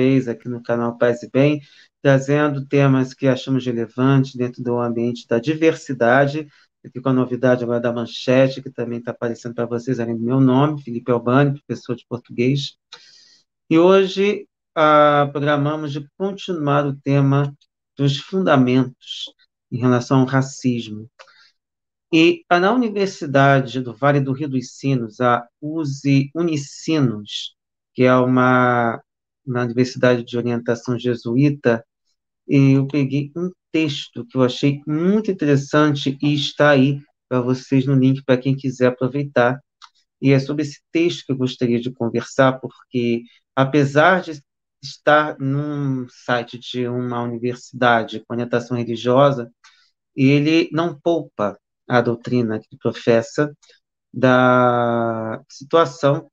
vez aqui no canal Paz e Bem, trazendo temas que achamos relevantes dentro do ambiente da diversidade, aqui com a novidade agora da Manchete, que também está aparecendo para vocês, além do meu nome, Felipe Albani, professor de português. E hoje programamos de continuar o tema dos fundamentos em relação ao racismo. E na Universidade do Vale do Rio dos Sinos, a USE Unicinos, que é uma universidade de orientação jesuíta, e eu peguei um texto que eu achei muito interessante e está aí para vocês no link para quem quiser aproveitar. E é sobre esse texto que eu gostaria de conversar, porque apesar de estar num site de uma universidade com orientação religiosa, ele não poupa a doutrina que ele professa da situação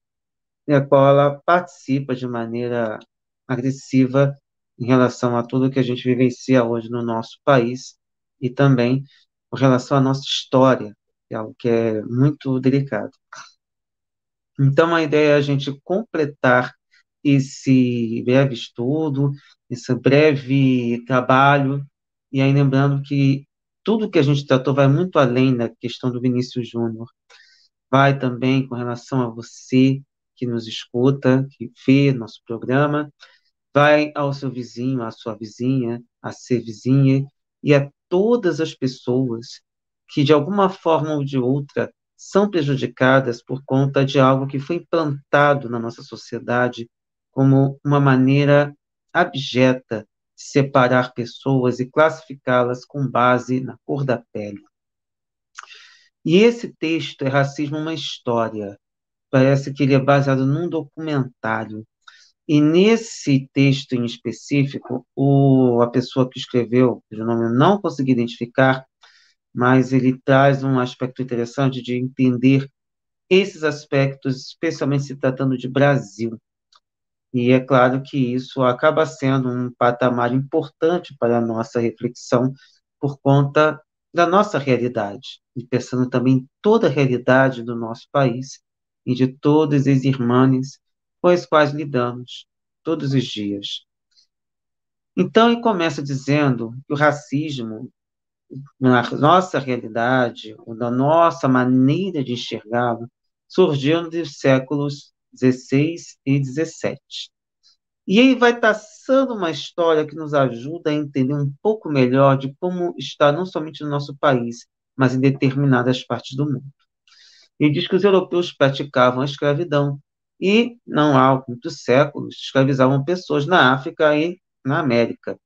na qual ela participa de maneira agressiva em relação a tudo que a gente vivencia hoje no nosso país e também com relação à nossa história, que é algo que é muito delicado. Então, a ideia é a gente completar esse breve estudo, esse breve trabalho, e aí lembrando que tudo que a gente tratou vai muito além da questão do Vinícius Júnior, vai também com relação a você que nos escuta, que vê nosso programa, vai ao seu vizinho, à sua vizinha, à ser vizinha, e a todas as pessoas que, de alguma forma ou de outra, são prejudicadas por conta de algo que foi implantado na nossa sociedade como uma maneira abjeta de separar pessoas e classificá-las com base na cor da pele. E esse texto é Racismo, uma História. Parece que ele é baseado num documentário. E nesse texto em específico, a pessoa que escreveu, cujo nome eu não consegui identificar, mas ele traz um aspecto interessante de entender esses aspectos, especialmente se tratando de Brasil. E é claro que isso acaba sendo um patamar importante para a nossa reflexão por conta da nossa realidade, e pensando também em toda a realidade do nosso país e de todos os irmãos com os quais lidamos todos os dias. Então, ele começa dizendo que o racismo, na nossa realidade, ou na nossa maneira de enxergá-lo, surgiu nos séculos XVI e XVII. E ele vai traçando uma história que nos ajuda a entender um pouco melhor de como está não somente no nosso país, mas em determinadas partes do mundo. Ele diz que os europeus praticavam a escravidão e, não há muitos séculos, escravizavam pessoas na África e na América.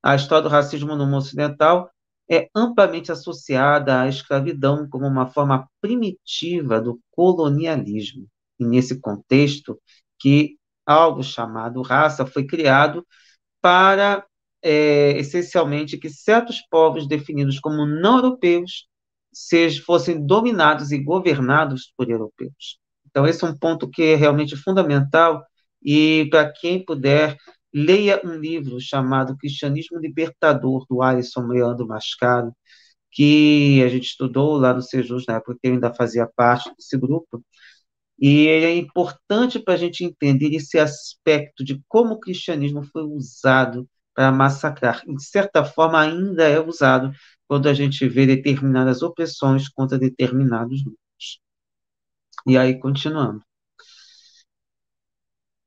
A história do racismo no mundo ocidental é amplamente associada à escravidão como uma forma primitiva do colonialismo. E nesse contexto, que algo chamado raça foi criado para, essencialmente, que certos povos definidos como não europeus fossem dominados e governados por europeus. Então, esse é um ponto que é realmente fundamental e, para quem puder, leia um livro chamado Cristianismo Libertador, do Alisson Leandro Mascaro, que a gente estudou lá no Sejus, na época que eu ainda fazia parte desse grupo, e ele é importante para a gente entender esse aspecto de como o cristianismo foi usado para massacrar. E, de certa forma, ainda é usado quando a gente vê determinadas opressões contra determinados grupos. E aí, continuando.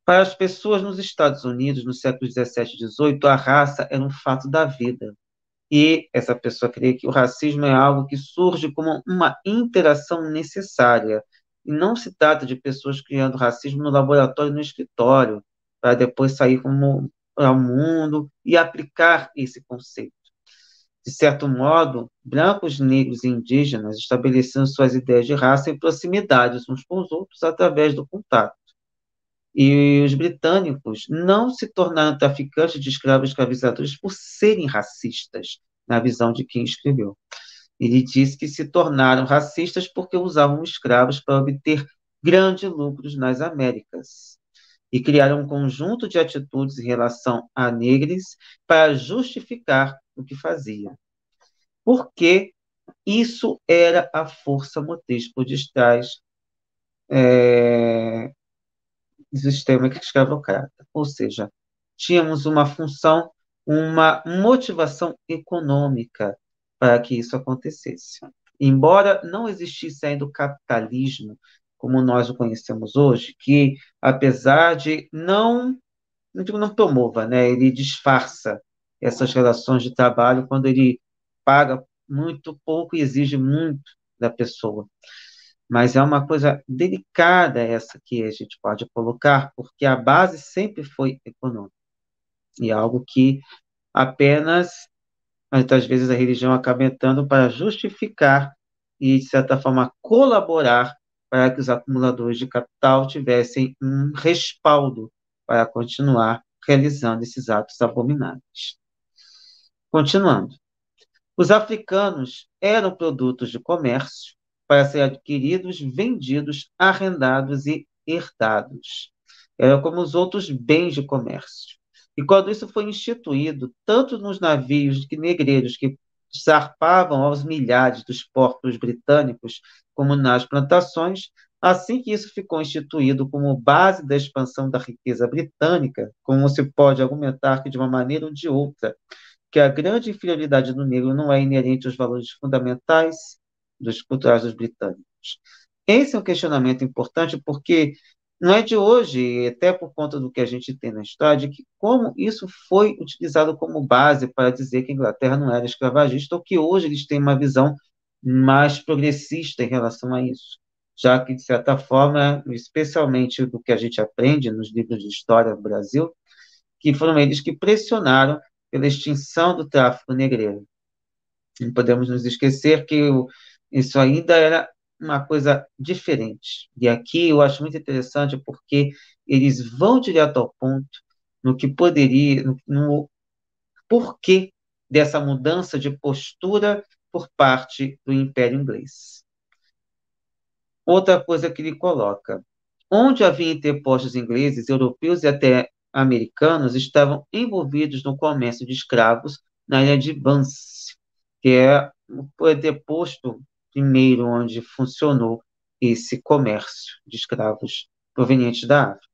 Para as pessoas nos Estados Unidos, no século XVII e XVIII, a raça era um fato da vida. E essa pessoa crê que o racismo é algo que surge como uma interação necessária. E não se trata de pessoas criando racismo no laboratório e no escritório, para depois sair como ao mundo e aplicar esse conceito. De certo modo, brancos, negros e indígenas estabeleciam suas ideias de raça em proximidades uns com os outros através do contato. E os britânicos não se tornaram traficantes de escravos escravizadores por serem racistas, na visão de quem escreveu. Ele diz que se tornaram racistas porque usavam escravos para obter grandes lucros nas Américas. E criaram um conjunto de atitudes em relação a negros para justificar o que faziam. Porque isso era a força motriz por detrás do sistema escravocrata. Ou seja, tínhamos uma função, uma motivação econômica para que isso acontecesse. Embora não existisse ainda o capitalismo como nós o conhecemos hoje, que apesar de não digo não promova, né? Ele disfarça essas relações de trabalho quando ele paga muito pouco e exige muito da pessoa. Mas é uma coisa delicada essa que a gente pode colocar, porque a base sempre foi econômica. E é algo que apenas, muitas vezes, a religião acaba entrando para justificar e, de certa forma, colaborar para que os acumuladores de capital tivessem um respaldo para continuar realizando esses atos abomináveis. Continuando. Os africanos eram produtos de comércio para serem adquiridos, vendidos, arrendados e herdados. Eram como os outros bens de comércio. E quando isso foi instituído, tanto nos navios negreiros que zarpavam aos milhares dos portos britânicos, como nas plantações, assim que isso ficou instituído como base da expansão da riqueza britânica, como se pode argumentar que de uma maneira ou de outra, que a grande inferioridade do negro não é inerente aos valores fundamentais dos culturais dos britânicos. Esse é um questionamento importante porque não é de hoje, até por conta do que a gente tem na história, de que como isso foi utilizado como base para dizer que a Inglaterra não era escravagista, ou que hoje eles têm uma visão mais progressista em relação a isso. Já que, de certa forma, especialmente do que a gente aprende nos livros de história do Brasil, que foram eles que pressionaram pela extinção do tráfico negreiro. Não podemos nos esquecer que isso ainda era uma coisa diferente. E aqui eu acho muito interessante porque eles vão direto ao ponto no que poderia, no porquê dessa mudança de postura por parte do Império Inglês. Outra coisa que ele coloca: onde havia interpostos ingleses, europeus e até americanos estavam envolvidos no comércio de escravos na ilha de Vance, que foi deposto primeiro onde funcionou esse comércio de escravos provenientes da África.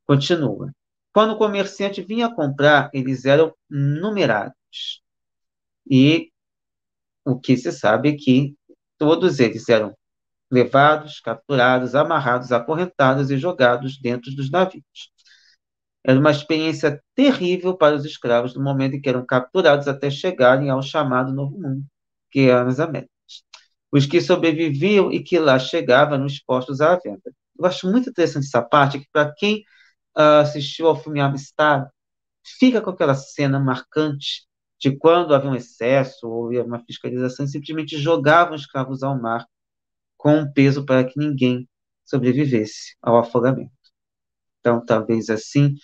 Continua. Quando o comerciante vinha comprar, eles eram numerados. E o que se sabe é que todos eles eram levados, capturados, amarrados, acorrentados e jogados dentro dos navios. Era uma experiência terrível para os escravos no momento em que eram capturados até chegarem ao chamado Novo Mundo, que eram as Américas. Os que sobreviviam e que lá chegavam eram expostos à venda. Eu acho muito interessante essa parte, que para quem assistiu ao filme Amistad, fica com aquela cena marcante de quando havia um excesso ou havia uma fiscalização, simplesmente jogavam escravos ao mar com um peso para que ninguém sobrevivesse ao afogamento. Então, talvez assim,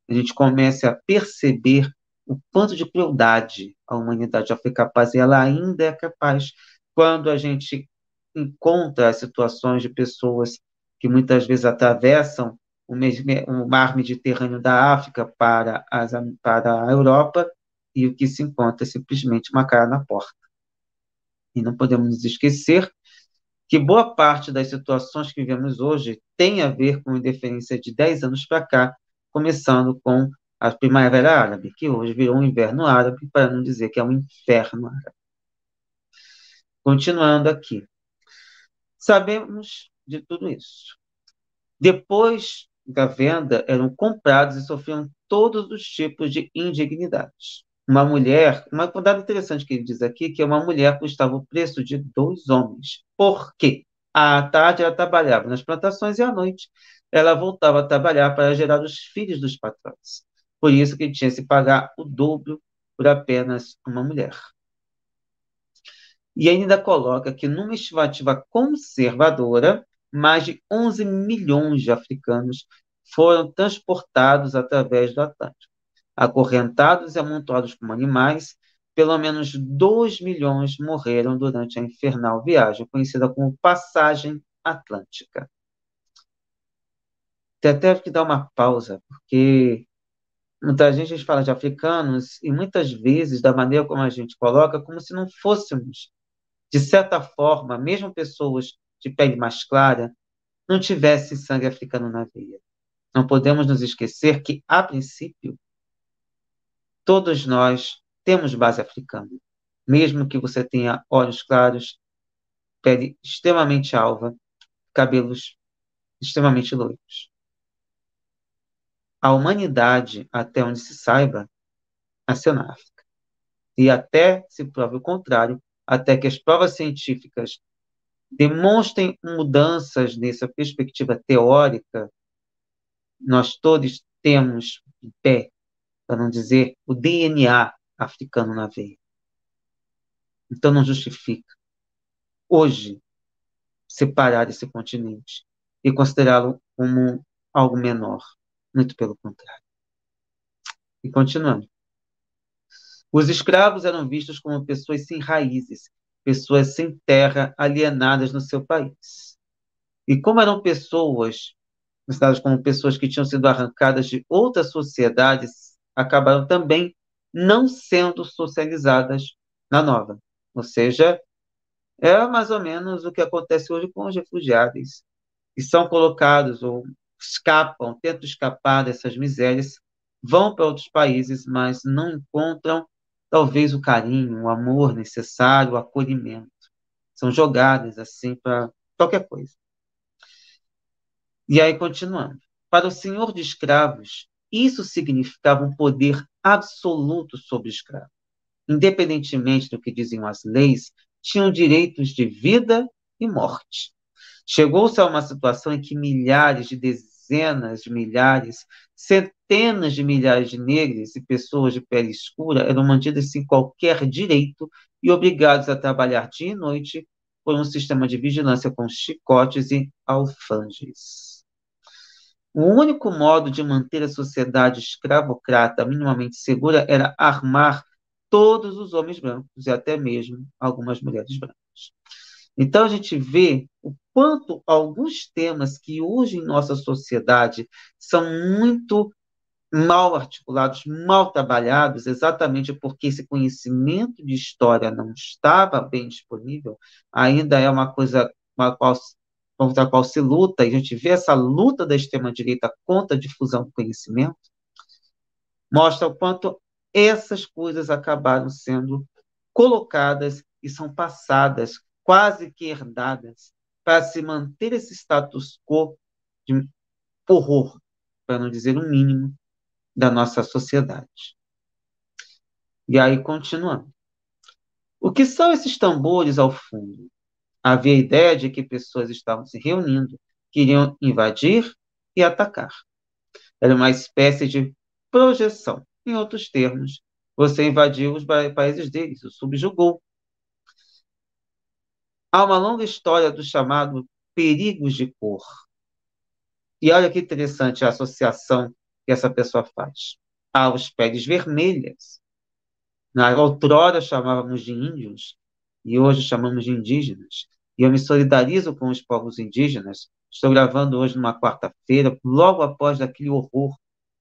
a gente comece a perceber o quanto de crueldade a humanidade já foi capaz, e ela ainda é capaz, quando a gente encontra as situações de pessoas que muitas vezes atravessam o mar Mediterrâneo da África para a Europa, e o que se encontra é simplesmente uma cara na porta. E não podemos nos esquecer que boa parte das situações que vivemos hoje tem a ver com a interferência de 10 anos para cá, começando com a Primavera Árabe, que hoje virou um inverno árabe, para não dizer que é um inferno árabe. Continuando aqui. Sabemos de tudo isso. Depois da venda, eram comprados e sofriam todos os tipos de indignidades. Uma mulher, uma dado interessante que ele diz aqui, que uma mulher custava o preço de 2 homens. Por quê? À tarde ela trabalhava nas plantações e à noite ela voltava a trabalhar para gerar os filhos dos patrões. Por isso que tinha que se pagar o dobro por apenas uma mulher. E ainda coloca que, numa estimativa conservadora, mais de 11 milhões de africanos foram transportados através do Atlântico. Acorrentados e amontoados como animais, pelo menos 2 milhões morreram durante a infernal viagem, conhecida como Passagem Atlântica. Tem até que dar uma pausa, porque muita gente fala de africanos e muitas vezes, da maneira como a gente coloca, como se não fôssemos, de certa forma, mesmo pessoas de pele mais clara, não tivessem sangue africano na veia. Não podemos nos esquecer que, a princípio, Todos nós temos base africana. Mesmo que você tenha olhos claros, pele extremamente alva, cabelos extremamente loiros. A humanidade, até onde se saiba, nasceu na África. E até se prove o contrário, até que as provas científicas demonstrem mudanças nessa perspectiva teórica, nós todos temos em pé, para não dizer o DNA africano na veia. Então não justifica, hoje, separar esse continente e considerá-lo como algo menor. Muito pelo contrário. E continuando. Os escravos eram vistos como pessoas sem raízes, pessoas sem terra, alienadas no seu país. E como eram pessoas, consideradas como pessoas que tinham sido arrancadas de outras sociedades, acabaram também não sendo socializadas na nova. Ou seja, é mais ou menos o que acontece hoje com os refugiados, que são colocados ou escapam, tentam escapar dessas misérias, vão para outros países, mas não encontram talvez o carinho, o amor necessário, o acolhimento. São jogadas assim para qualquer coisa. E aí, continuando. Para o senhor de escravos, isso significava um poder absoluto sobre o escravo. Independentemente do que diziam as leis, tinham direitos de vida e morte. Chegou-se a uma situação em que milhares de dezenas de milhares, centenas de milhares de negros e pessoas de pele escura eram mantidas sem qualquer direito e obrigados a trabalhar dia e noite por um sistema de vigilância com chicotes e alfanjes. O único modo de manter a sociedade escravocrata minimamente segura era armar todos os homens brancos e até mesmo algumas mulheres brancas. Então a gente vê o quanto alguns temas que hoje em nossa sociedade são muito mal articulados, mal trabalhados, exatamente porque esse conhecimento de história não estava bem disponível, ainda é uma coisa contra a qual se luta, e a gente vê essa luta da extrema-direita contra a difusão do conhecimento, mostra o quanto essas coisas acabaram sendo colocadas e são passadas, quase que herdadas, para se manter esse status quo de horror, para não dizer o mínimo, da nossa sociedade. E aí, continuando. O que são esses tambores ao fundo? Havia a ideia de que pessoas estavam se reunindo, queriam invadir e atacar. Era uma espécie de projeção. Em outros termos, você invadiu os países deles, o subjugou. Há uma longa história do chamado perigos de cor. E olha que interessante a associação que essa pessoa faz. Há os peles vermelhas. Na outrora chamávamos de índios e hoje chamamos de indígenas. E eu me solidarizo com os povos indígenas. Estou gravando hoje numa quarta-feira, logo após aquele horror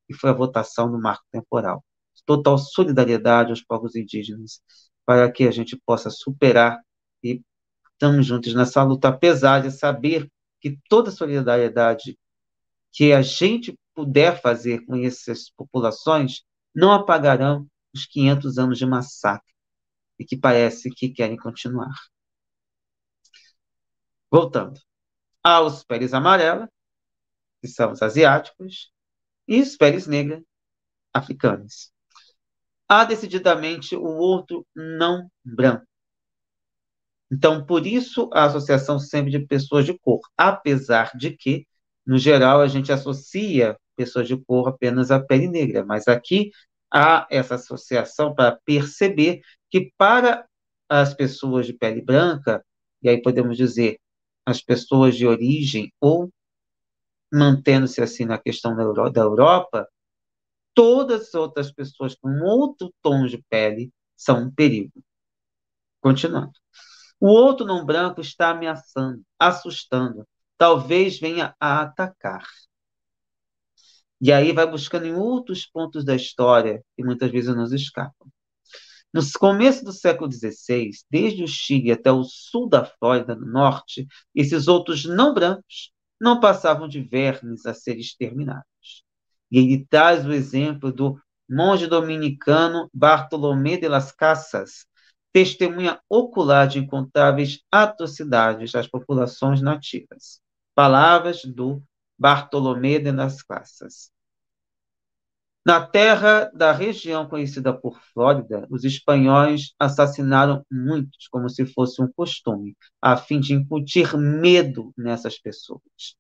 que foi a votação do marco temporal. Total solidariedade aos povos indígenas para que a gente possa superar e estamos juntos nessa luta, apesar de saber que toda solidariedade que a gente puder fazer com essas populações não apagarão os 500 anos de massacre e que parece que querem continuar. Voltando. Há os peles amarelas, que são os asiáticos, e os peles negras, africanos. Há decididamente o outro não branco. Então, por isso, a associação sempre de pessoas de cor, apesar de que, no geral, a gente associa pessoas de cor apenas à pele negra, mas aqui há essa associação para perceber que para as pessoas de pele branca, e aí podemos dizer as pessoas de origem, ou mantendo-se assim na questão da Europa, todas as outras pessoas com outro tom de pele são um perigo. Continuando. O outro não branco está ameaçando, assustando, talvez venha a atacar. E aí vai buscando em outros pontos da história que muitas vezes nos escapam. No começo do século XVI, desde o Chile até o sul da Flórida, no norte, esses outros não brancos não passavam de vermes a ser exterminados. E ele traz o exemplo do monge dominicano Bartolomé de las Casas, testemunha ocular de incontáveis atrocidades às populações nativas. Palavras do Bartolomé de las Casas. Na terra da região conhecida por Flórida, os espanhóis assassinaram muitos, como se fosse um costume, a fim de incutir medo nessas pessoas.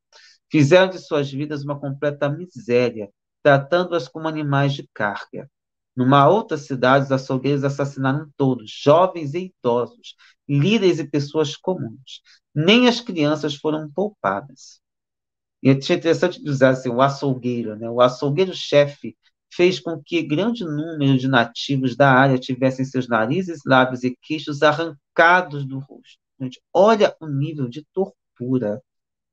Fizeram de suas vidas uma completa miséria, tratando-as como animais de carga. Numa outra cidade, os açougueiros assassinaram todos, jovens e idosos, líderes e pessoas comuns. Nem as crianças foram poupadas. E é interessante usar assim, o açougueiro, né? O açougueiro-chefe fez com que grande número de nativos da área tivessem seus narizes, lábios e queixos arrancados do rosto. Gente, olha o nível de tortura,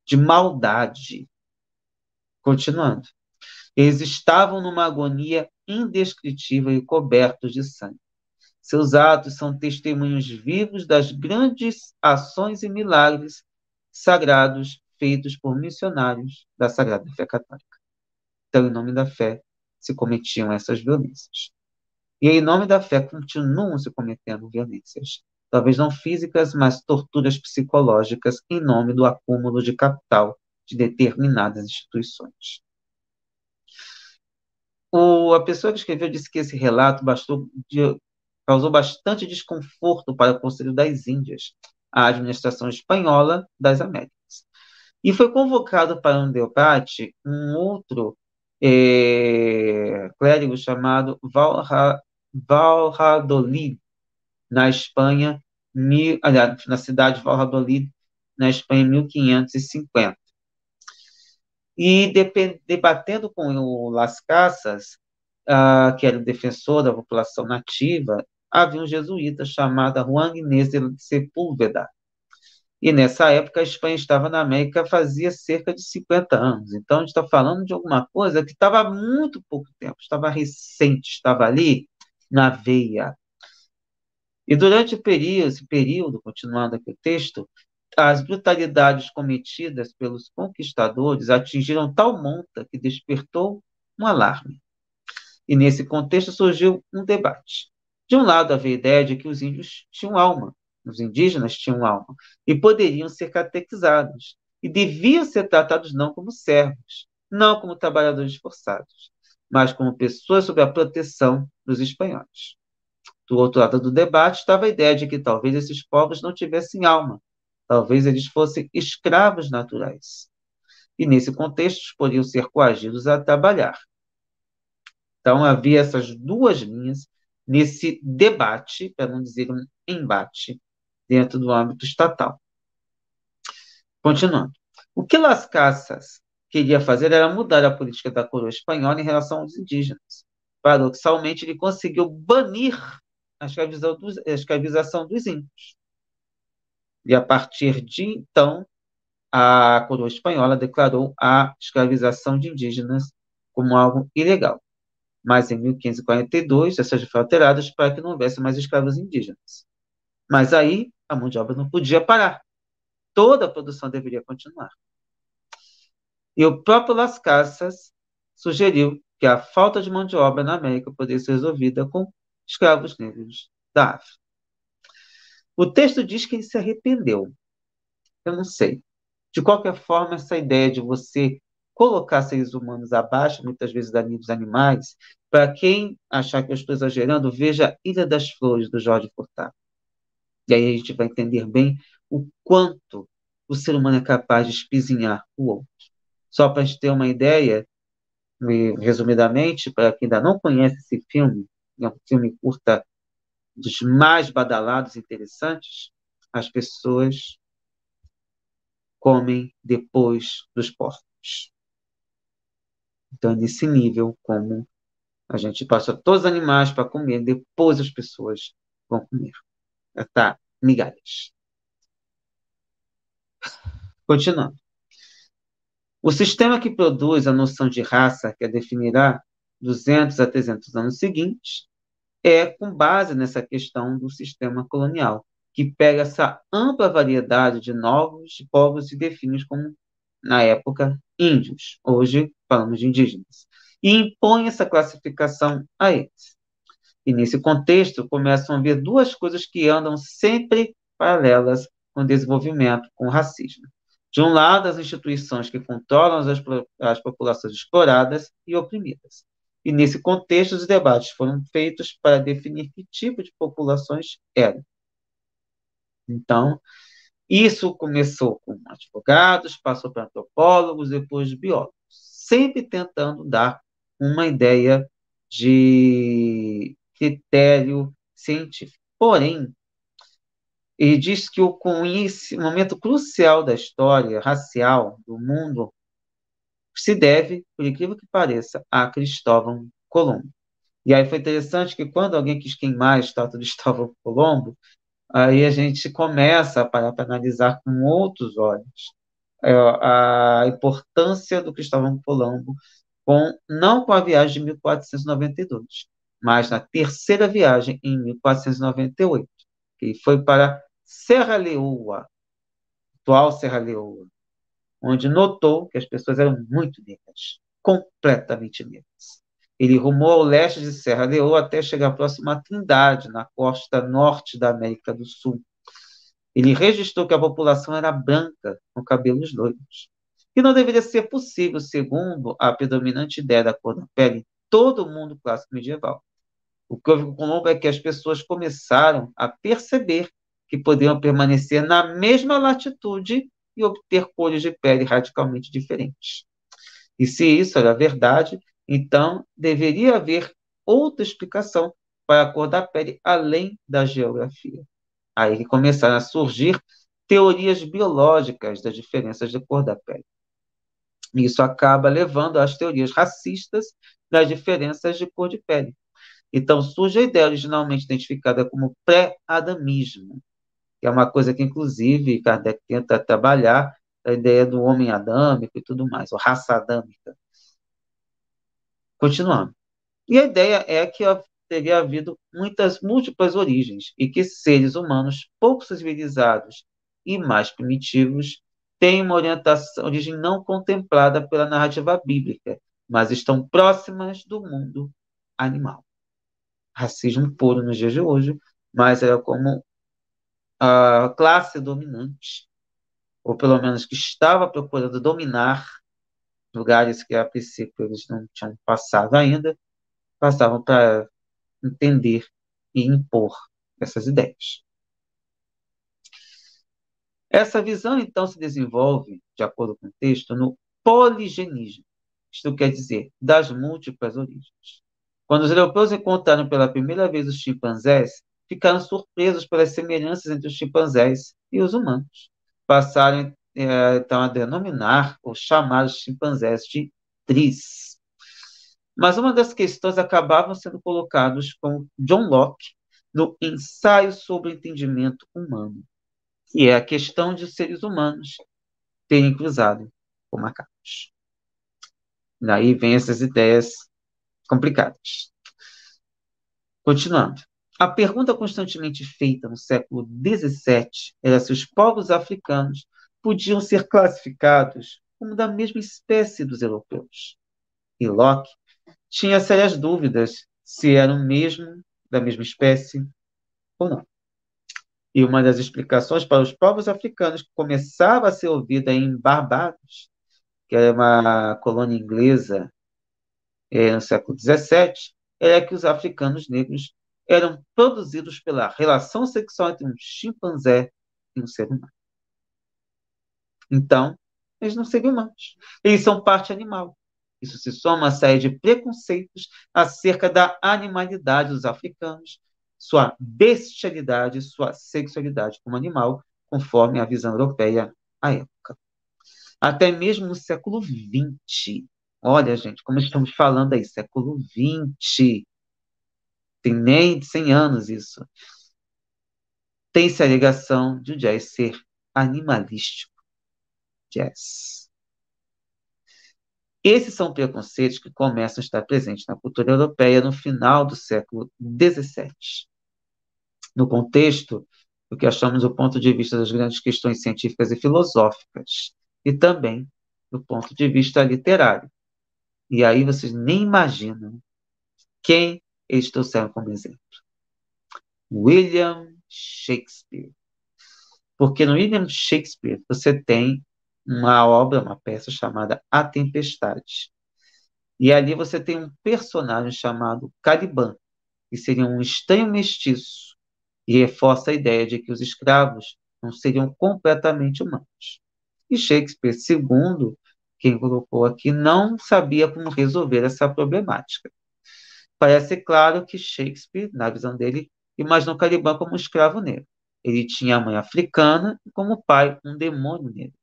de maldade. Continuando. Eles estavam numa agonia indescritível e cobertos de sangue. Seus atos são testemunhos vivos das grandes ações e milagres sagrados feitos por missionários da Sagrada Fé Católica. Então, em nome da fé, se cometiam essas violências. E em nome da fé continuam se cometendo violências. Talvez não físicas, mas torturas psicológicas em nome do acúmulo de capital de determinadas instituições. A pessoa que escreveu disse que esse relato causou bastante desconforto para o Conselho das Índias, a administração espanhola das Américas. E foi convocado para um debate um outro clérigo chamado Valladolid, na Espanha, na cidade de Valladolid, na Espanha, em 1550. E debatendo com o Las Casas, que era o defensor da população nativa, havia um jesuíta chamado Juan Inés de Sepúlveda. E nessa época a Espanha estava na América fazia cerca de 50 anos. Então a gente está falando de alguma coisa que estava há muito pouco tempo, estava recente, estava ali na veia. E durante esse período, continuando aqui o texto, as brutalidades cometidas pelos conquistadores atingiram tal monta que despertou um alarme. E nesse contexto surgiu um debate. De um lado havia a ideia de que os índios tinham alma, os indígenas tinham alma, e poderiam ser catequizados, e deviam ser tratados não como servos, não como trabalhadores forçados, mas como pessoas sob a proteção dos espanhóis. Do outro lado do debate estava a ideia de que talvez esses povos não tivessem alma, talvez eles fossem escravos naturais. E nesse contexto poderiam ser coagidos a trabalhar. Então havia essas duas linhas nesse debate, para não dizer um embate, dentro do âmbito estatal. Continuando. O que Las Casas queria fazer era mudar a política da coroa espanhola em relação aos indígenas. Paradoxalmente, ele conseguiu banir a escravização dos índios. E a partir de então, a coroa espanhola declarou a escravização de indígenas como algo ilegal. Mas em 1542, essas foram alteradas para que não houvesse mais escravos indígenas. Mas aí, a mão de obra não podia parar. Toda a produção deveria continuar. E o próprio Las Casas sugeriu que a falta de mão de obra na América poderia ser resolvida com escravos negros da África. O texto diz que ele se arrependeu. Eu não sei. De qualquer forma, essa ideia de você colocar seres humanos abaixo, muitas vezes, dos animais, para quem achar que eu estou exagerando, veja Ilha das Flores, do Jorge Furtado. E aí a gente vai entender bem o quanto o ser humano é capaz de espizinhar o outro. Só para a gente ter uma ideia, resumidamente, para quem ainda não conhece esse filme, é um filme curta dos mais badalados e interessantes, as pessoas comem depois dos porcos. Então, é nesse nível, como a gente passa todos os animais para comer, depois as pessoas vão comer. Tá, migalhas. Continuando. O sistema que produz a noção de raça, que a definirá 200 a 300 anos seguintes, é com base nessa questão do sistema colonial, que pega essa ampla variedade de novos povos e define como, na época, índios. Hoje falamos de indígenas. e impõe essa classificação a eles. E nesse contexto, começam a ver duas coisas que andam sempre paralelas com o desenvolvimento, com o racismo. De um lado, as instituições que controlam as populações exploradas e oprimidas. E nesse contexto, os debates foram feitos para definir que tipo de populações eram. Então, isso começou com advogados, passou para antropólogos, depois biólogos, sempre tentando dar uma ideia de critério científico. Porém, ele diz que o momento crucial da história racial do mundo se deve, por incrível que pareça, a Cristóvão Colombo. E aí foi interessante que quando alguém quis queimar a estátua de Cristóvão Colombo, aí a gente começa a parar para analisar com outros olhos a importância do Cristóvão Colombo, não com a viagem de 1492, mas na terceira viagem, em 1498, que foi para Serra Leoa, atual Serra Leoa, onde notou que as pessoas eram muito negras, completamente negras. Ele rumou ao leste de Serra Leoa até chegar próximo à Trindade, na costa norte da América do Sul. Ele registrou que a população era branca, com cabelos loiros, que não deveria ser possível, segundo a predominante ideia da cor da pele em todo o mundo clássico medieval. O que houve com Colombo é que as pessoas começaram a perceber que poderiam permanecer na mesma latitude e obter cores de pele radicalmente diferentes. E se isso era verdade, então deveria haver outra explicação para a cor da pele além da geografia. Aí que começaram a surgir teorias biológicas das diferenças de cor da pele. Isso acaba levando às teorias racistas das diferenças de cor de pele. Então surge a ideia originalmente identificada como pré-adamismo, que é uma coisa que, inclusive, Kardec tenta trabalhar, a ideia do homem adâmico e tudo mais, ou raça adâmica. Continuando. E a ideia é que teria havido muitas múltiplas origens e que seres humanos pouco civilizados e mais primitivos têm uma origem não contemplada pela narrativa bíblica, mas estão próximas do mundo animal. Racismo puro nos dias de hoje, mas era como a classe dominante, ou pelo menos que estava procurando dominar lugares que a princípio eles não tinham passado ainda, passavam para entender e impor essas ideias. Essa visão, então, se desenvolve, de acordo com o texto, no poligenismo, isto quer dizer, das múltiplas origens. Quando os europeus encontraram pela primeira vez os chimpanzés, ficaram surpresos pelas semelhanças entre os chimpanzés e os humanos. Passaram, então, a denominar ou chamar os chimpanzés de tris. Mas uma das questões acabavam sendo colocadas com John Locke no Ensaio sobre o Entendimento Humano, que é a questão de os seres humanos terem cruzado com macacos. Daí vem essas ideias complicadas. Continuando. A pergunta constantemente feita no século XVII era se os povos africanos podiam ser classificados como da mesma espécie dos europeus. E Locke tinha sérias dúvidas se eram mesmo da mesma espécie ou não. E uma das explicações para os povos africanos que começava a ser ouvida em Barbados, que era uma colônia inglesa no século XVII, era que os africanos negros eram produzidos pela relação sexual entre um chimpanzé e um ser humano. Então, eles não seriam humanos. Eles são parte animal. Isso se soma a uma série de preconceitos acerca da animalidade dos africanos, sua bestialidade, sua sexualidade como animal, conforme a visão europeia à época. Até mesmo no século XX. Olha, gente, como estamos falando aí, século XX. Tem nem 100 anos isso. Tem-se a alegação de o jazz ser animalístico. Jazz. Esses são preconceitos que começam a estar presentes na cultura europeia no final do século XVII. No contexto do que achamos do ponto de vista das grandes questões científicas e filosóficas, e também do ponto de vista literário. E aí vocês nem imaginam quem eles trouxeram como exemplo. William Shakespeare. Porque no William Shakespeare você tem uma obra, uma peça chamada A Tempestade. E ali você tem um personagem chamado Caliban, que seria um estranho mestiço, e reforça a ideia de que os escravos não seriam completamente humanos. E Shakespeare, segundo quem colocou aqui, não sabia como resolver essa problemática. Parece claro que Shakespeare, na visão dele, imaginou Caliban como um escravo negro. Ele tinha a mãe africana e como pai um demônio negro.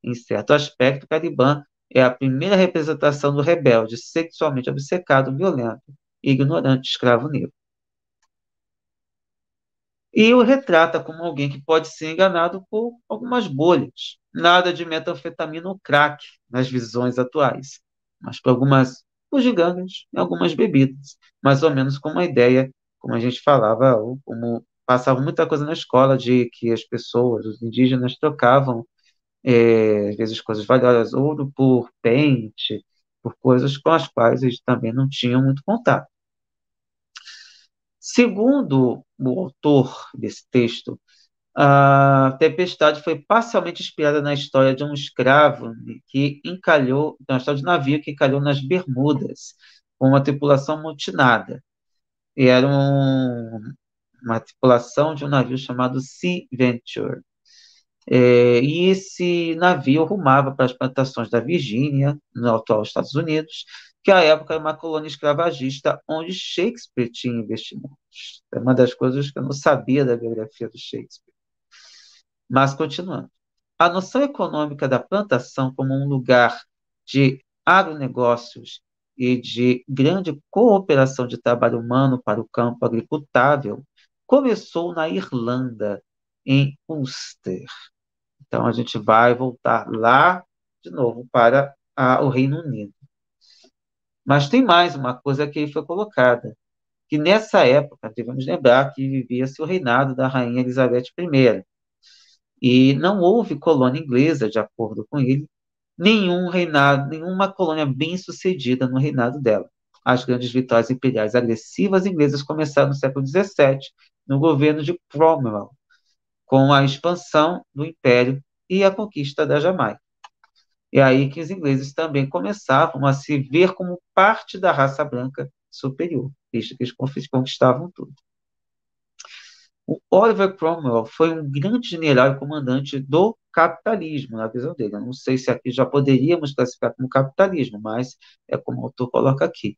Em certo aspecto, Caliban é a primeira representação do rebelde sexualmente obcecado, violento e ignorante escravo negro. E o retrata como alguém que pode ser enganado por algumas bolhas. Nada de metanfetamina ou crack nas visões atuais, mas por algumas bugigangas e algumas bebidas. Mais ou menos com uma ideia, como a gente falava, ou como passava muita coisa na escola, de que as pessoas, os indígenas, trocavam, às vezes, coisas valiosas, ouro por pente, por coisas com as quais eles também não tinham muito contato. Segundo o autor desse texto, a tempestade foi parcialmente inspirada na história de um escravo que encalhou, na história de um navio que encalhou nas Bermudas, com uma tripulação amotinada. E era uma tripulação de um navio chamado Sea Venture. E esse navio rumava para as plantações da Virgínia, no atual Estados Unidos, que à época era uma colônia escravagista onde Shakespeare tinha investimentos. É uma das coisas que eu não sabia da biografia do Shakespeare. Mas, continuando. A noção econômica da plantação como um lugar de agronegócios e de grande cooperação de trabalho humano para o campo agricultável começou na Irlanda, em Ulster. Então, a gente vai voltar lá de novo para o Reino Unido. Mas tem mais uma coisa que foi colocada, que nessa época, devemos lembrar que vivia-se o reinado da rainha Elizabeth I, e não houve colônia inglesa, de acordo com ele, nenhum reinado, nenhuma colônia bem-sucedida no reinado dela. As grandes vitórias imperiais agressivas inglesas começaram no século XVII, no governo de Cromwell, com a expansão do império e a conquista da Jamaica. É aí que os ingleses também começavam a se ver como parte da raça branca superior, visto que eles conquistavam tudo. O Oliver Cromwell foi um grande general e comandante do capitalismo, na visão dele. Eu não sei se aqui já poderíamos classificar como capitalismo, mas é como o autor coloca aqui.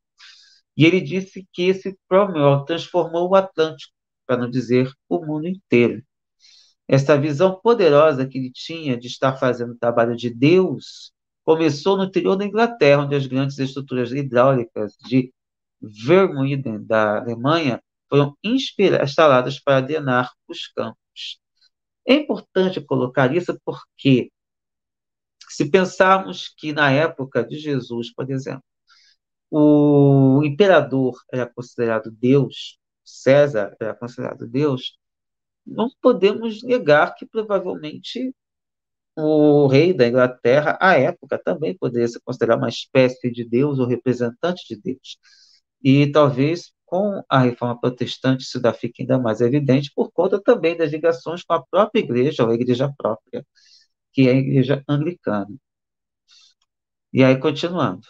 E ele disse que esse Cromwell transformou o Atlântico, para não dizer o mundo inteiro. Essa visão poderosa que ele tinha de estar fazendo o trabalho de Deus começou no interior da Inglaterra, onde as grandes estruturas hidráulicas de Vermuyden, da Alemanha, foram instaladas para drenar os campos. É importante colocar isso porque, se pensarmos que na época de Jesus, por exemplo, o imperador era considerado Deus, César era considerado Deus, não podemos negar que provavelmente o rei da Inglaterra, à época, também poderia se considerar uma espécie de Deus ou representante de Deus. E talvez com a reforma protestante isso ainda fique ainda mais evidente por conta também das ligações com a própria igreja, ou a igreja própria, que é a igreja anglicana. E aí, continuando.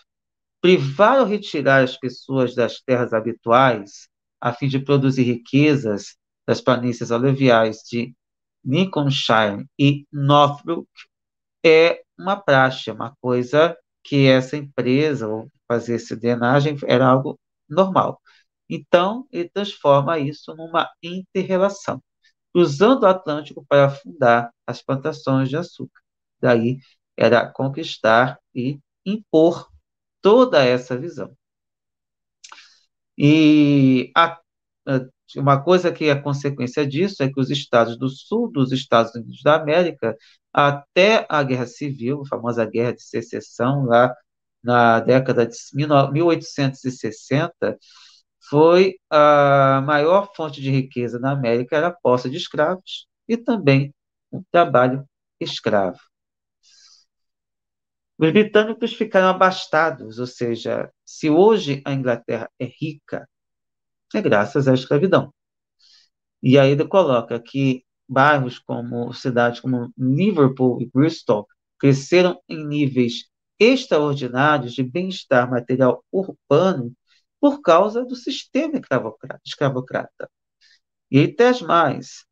Privar ou retirar as pessoas das terras habituais, a fim de produzir riquezas das planícies aluviais de Lincolnshire e Norfolk, é uma praxe, uma coisa que essa empresa, ou fazer essa drenagem, era algo normal. Então, ele transforma isso numa inter-relação, cruzando o Atlântico para fundar as plantações de açúcar. Daí era conquistar e impor toda essa visão. E uma coisa que é consequência disso é que os estados do sul dos Estados Unidos da América, até a Guerra Civil, a famosa Guerra de Secessão, lá na década de 1860, foi a maior fonte de riqueza na América, era a posse de escravos e também o trabalho escravo. Os britânicos ficaram abastados, ou seja, se hoje a Inglaterra é rica, é graças à escravidão. E aí ele coloca que bairros como cidades como Liverpool e Bristol cresceram em níveis extraordinários de bem-estar material urbano por causa do sistema escravocrata. E aí traz mais.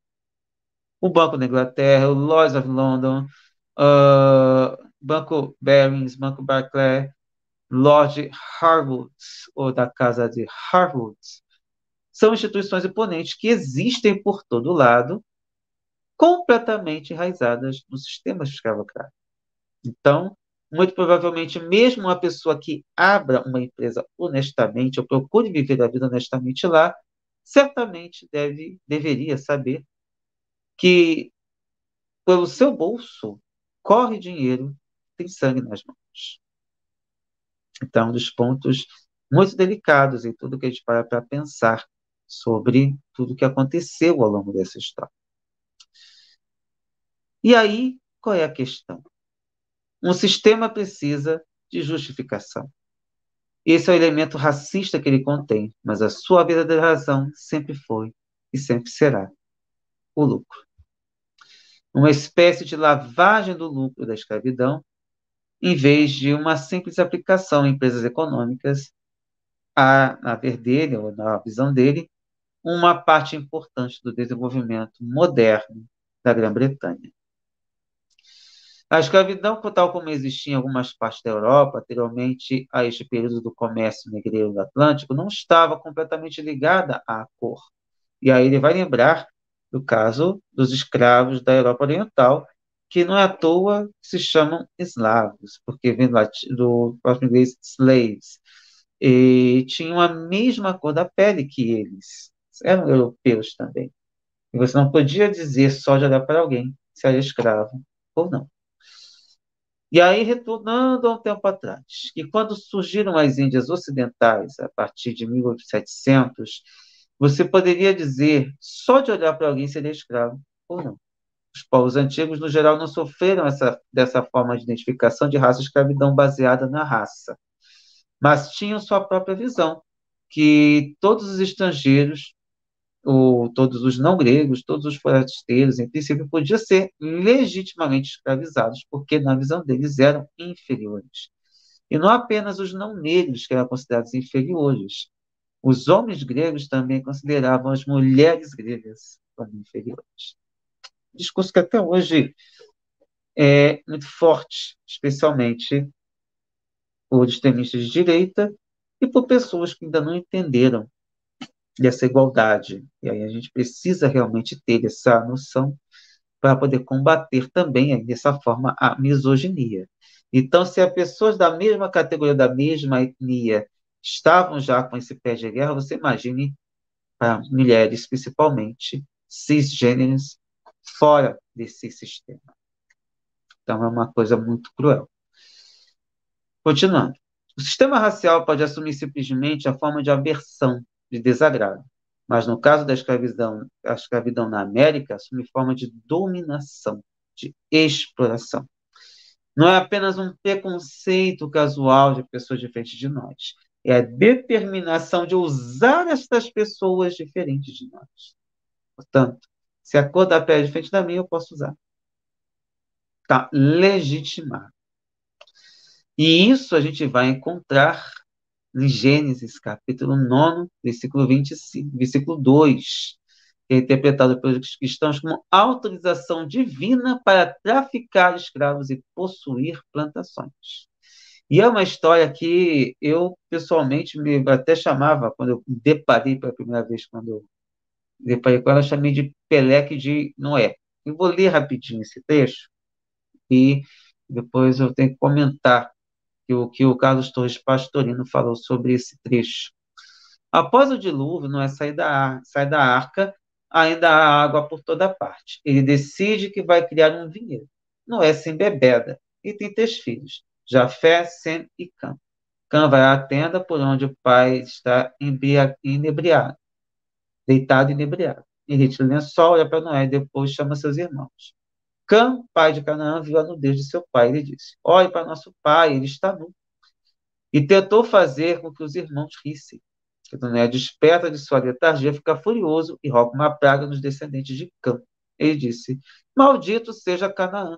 O Banco da Inglaterra, o Lloyd's of London, Banco Barings, Banco Barclays, Lord Harwoods, ou da Casa de Harwoods, são instituições imponentes que existem por todo lado, completamente enraizadas no sistema escravocrata. Então, muito provavelmente, mesmo uma pessoa que abra uma empresa honestamente ou procure viver a vida honestamente lá, certamente deveria saber que pelo seu bolso corre dinheiro, tem sangue nas mãos. Então, um dos pontos muito delicados em tudo que a gente para pensar sobre tudo que aconteceu ao longo dessa história. E aí, qual é a questão? Um sistema precisa de justificação. Esse é o elemento racista que ele contém, mas a sua verdadeira razão sempre foi e sempre será o lucro. Uma espécie de lavagem do lucro da escravidão, em vez de uma simples aplicação em empresas econômicas, na ver dele, ou na visão dele, uma parte importante do desenvolvimento moderno da Grã-Bretanha. A escravidão, tal como existia em algumas partes da Europa, anteriormente a este período do comércio negreiro do Atlântico, não estava completamente ligada à cor. E aí ele vai lembrar do caso dos escravos da Europa Oriental, que não é à toa se chamam eslavos, porque vem do próprio inglês slaves, e tinham a mesma cor da pele que eles. Eram europeus também. E você não podia dizer só de olhar para alguém se era escravo ou não. E aí, retornando a um tempo atrás, que quando surgiram as Índias Ocidentais, a partir de 1700, você poderia dizer, só de olhar para alguém seria escravo ou não. Os povos antigos, no geral, não sofreram dessa forma de identificação de raça e escravidão baseada na raça, mas tinham sua própria visão, que todos os estrangeiros, ou todos os não gregos, todos os forasteiros, em princípio, podiam ser legitimamente escravizados, porque, na visão deles, eram inferiores. E não apenas os não negros que eram considerados inferiores. Os homens gregos também consideravam as mulheres gregas como inferiores. Discurso que até hoje é muito forte, especialmente por extremistas de direita e por pessoas que ainda não entenderam dessa igualdade. E aí a gente precisa realmente ter essa noção para poder combater também, dessa forma, a misoginia. Então, se as pessoas da mesma categoria, da mesma etnia, estavam já com esse pé de guerra, você imagine para mulheres, principalmente, cisgêneras, fora desse sistema. Então, é uma coisa muito cruel. Continuando. O sistema racial pode assumir simplesmente a forma de aversão, de desagrado. Mas no caso da escravidão, a escravidão na América assume forma de dominação, de exploração. Não é apenas um preconceito casual de pessoas diferentes de nós. É a determinação de usar estas pessoas diferentes de nós. Portanto, se a cor da pele é diferente da minha, eu posso usar. Está legitimado. E isso a gente vai encontrar em Gênesis, capítulo 9, versículo 25, versículo 2, que é interpretado pelos cristãos como autorização divina para traficar escravos e possuir plantações. E é uma história que eu, pessoalmente, me até chamava, quando eu deparei pela primeira vez, quando eu deparei com ela, eu chamei de Peleque de Noé. Eu vou ler rapidinho esse trecho e depois eu tenho que comentar que o Carlos Torres Pastorino falou sobre esse trecho. Após o dilúvio, Noé sai da arca, ainda há água por toda parte. Ele decide que vai criar um vinhedo. Noé se embebeda e tem 3 filhos, Jafé, Sem e Cã. Cã vai à tenda por onde o pai está inebriado, deitado e inebriado. Ele retira o lençol, olha para Noé e depois chama seus irmãos. Cã, pai de Canaã, viu a nudez de seu pai. Ele disse: olhe para nosso pai, ele está nu. E tentou fazer com que os irmãos rissem. Então, né, desperta de sua letargia, fica furioso e roga uma praga nos descendentes de Cã. Ele disse: maldito seja Canaã,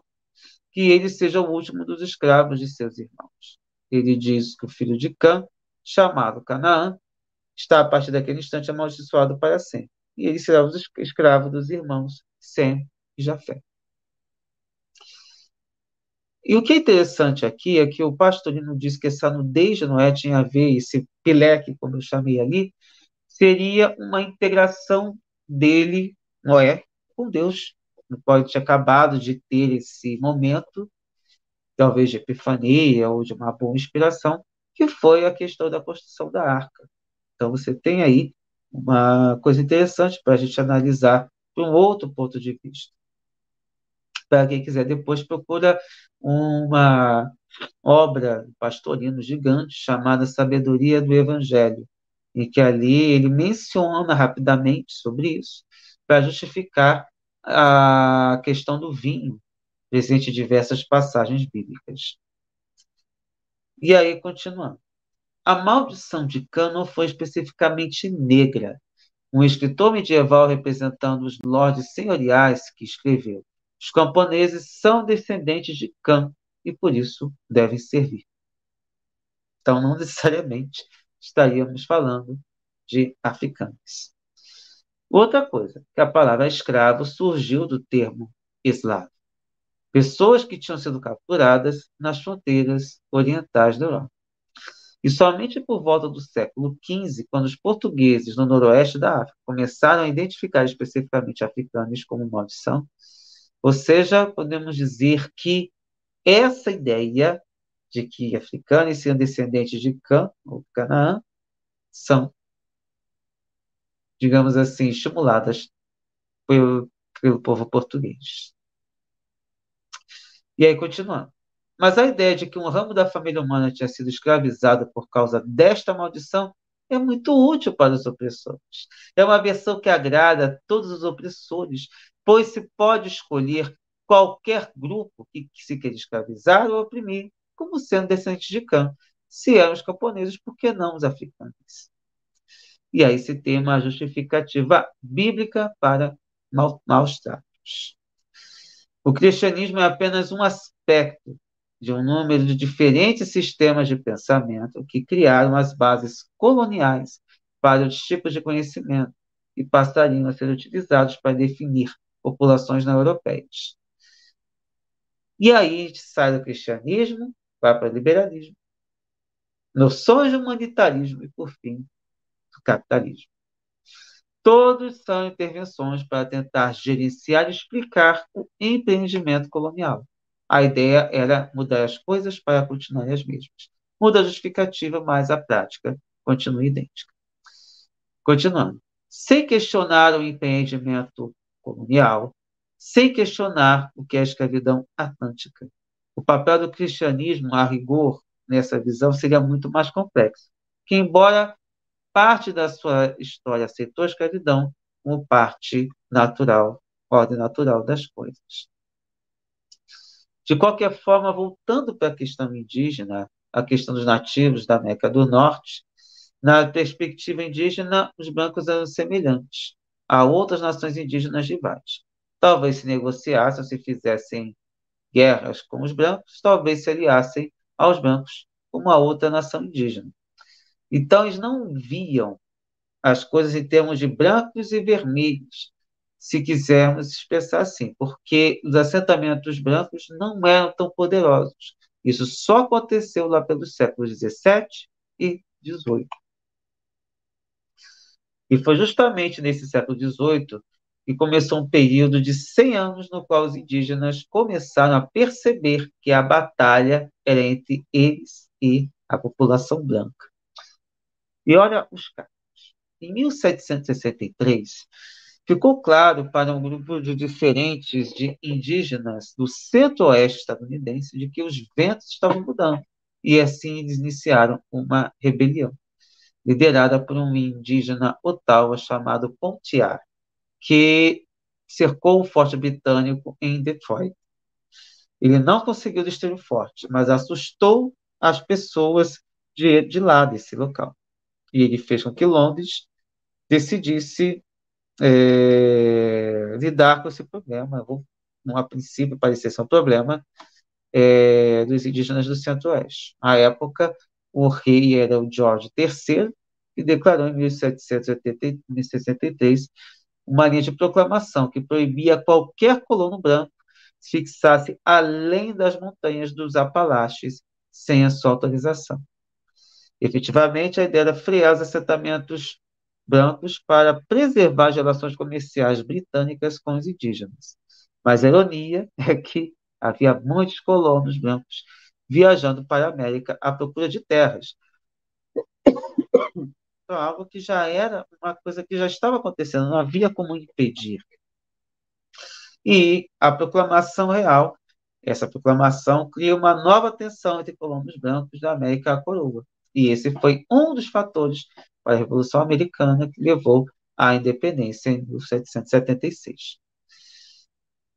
que ele seja o último dos escravos de seus irmãos. Ele diz que o filho de Cã, chamado Canaã, está a partir daquele instante amaldiçoado para sempre. E ele será o escravo dos irmãos Sem e Jafé. E o que é interessante aqui é que o pastorino diz que essa nudez de Noé tinha a ver, esse pileque, como eu chamei ali, seria uma integração dele, Noé, com Deus. No qual ele tinha acabado de ter esse momento, talvez de epifania ou de uma boa inspiração, que foi a questão da construção da arca. Então você tem aí uma coisa interessante para a gente analisar de um outro ponto de vista. Para quem quiser depois, procura uma obra pastorino gigante chamada Sabedoria do Evangelho, em que ali ele menciona rapidamente sobre isso, para justificar a questão do vinho, presente em diversas passagens bíblicas. E aí, continuando. A maldição de Cã não foi especificamente negra. Um escritor medieval representando os lordes senhoriais que escreveu: os camponeses são descendentes de Cã e por isso devem servir. Então, não necessariamente estaríamos falando de africanos. Outra coisa, que a palavra escravo surgiu do termo eslavo. Pessoas que tinham sido capturadas nas fronteiras orientais da Europa. E somente por volta do século XV, quando os portugueses no noroeste da África começaram a identificar especificamente africanos como maldição, ou seja, podemos dizer que essa ideia de que africanos seriam descendentes de Cã, ou Canaã, são, digamos assim, estimuladas pelo povo português. E aí, continuando. Mas a ideia de que um ramo da família humana tinha sido escravizado por causa desta maldição é muito útil para os opressores. É uma versão que agrada a todos os opressores, pois se pode escolher qualquer grupo que se queira escravizar ou oprimir, como sendo descendentes de Cã. Se eram os camponeses, por que não os africanos? E aí se tem uma justificativa bíblica para maus tratos. O cristianismo é apenas um aspecto de um número de diferentes sistemas de pensamento que criaram as bases coloniais para os tipos de conhecimento e passariam a ser utilizados para definir populações não europeias. E aí a gente sai do cristianismo, vai para o liberalismo, noções de humanitarismo e, por fim, do capitalismo. Todos são intervenções para tentar gerenciar e explicar o empreendimento colonial. A ideia era mudar as coisas para continuarem as mesmas. Muda a justificativa, mas a prática continua idêntica. Continuando. Sem questionar o empreendimento colonial, sem questionar o que é a escravidão atlântica. O papel do cristianismo, a rigor, nessa visão, seria muito mais complexo. Que, embora parte da sua história aceitou a escravidão como parte natural, ordem natural das coisas. De qualquer forma, voltando para a questão indígena, a questão dos nativos da América do Norte, na perspectiva indígena, os brancos eram semelhantes a outras nações indígenas rivais. Talvez se negociassem, se fizessem guerras com os brancos, talvez se aliassem aos brancos como a outra nação indígena. Então, eles não viam as coisas em termos de brancos e vermelhos, se quisermos expressar assim, porque os assentamentos brancos não eram tão poderosos. Isso só aconteceu lá pelos séculos XVII e XVIII. E foi justamente nesse século XVIII que começou um período de 100 anos no qual os indígenas começaram a perceber que a batalha era entre eles e a população branca. E olha os casos. Em 1763, ficou claro para um grupo de diferentes de indígenas do centro-oeste estadunidense de que os ventos estavam mudando. E assim eles iniciaram uma rebelião, liderada por um indígena Ottawa chamado Pontiac, que cercou o forte britânico em Detroit. Ele não conseguiu destruir o forte, mas assustou as pessoas de lá desse local. E ele fez com que Londres decidisse lidar com esse problema. A princípio parecia ser um problema dos indígenas do Centro-Oeste. À época, o rei era o George III, que declarou em 1763 uma linha de proclamação que proibia qualquer colono branco se fixasse além das montanhas dos Apalaches sem a sua autorização. Efetivamente, a ideia era frear os assentamentos brancos para preservar as relações comerciais britânicas com os indígenas. Mas a ironia é que havia muitos colonos brancos viajando para a América à procura de terras. Então, algo que já era uma coisa que já estava acontecendo, não havia como impedir. E a proclamação real, essa proclamação cria uma nova tensão entre colonos brancos da América à coroa. E esse foi um dos fatores para a Revolução Americana que levou à independência em 1776.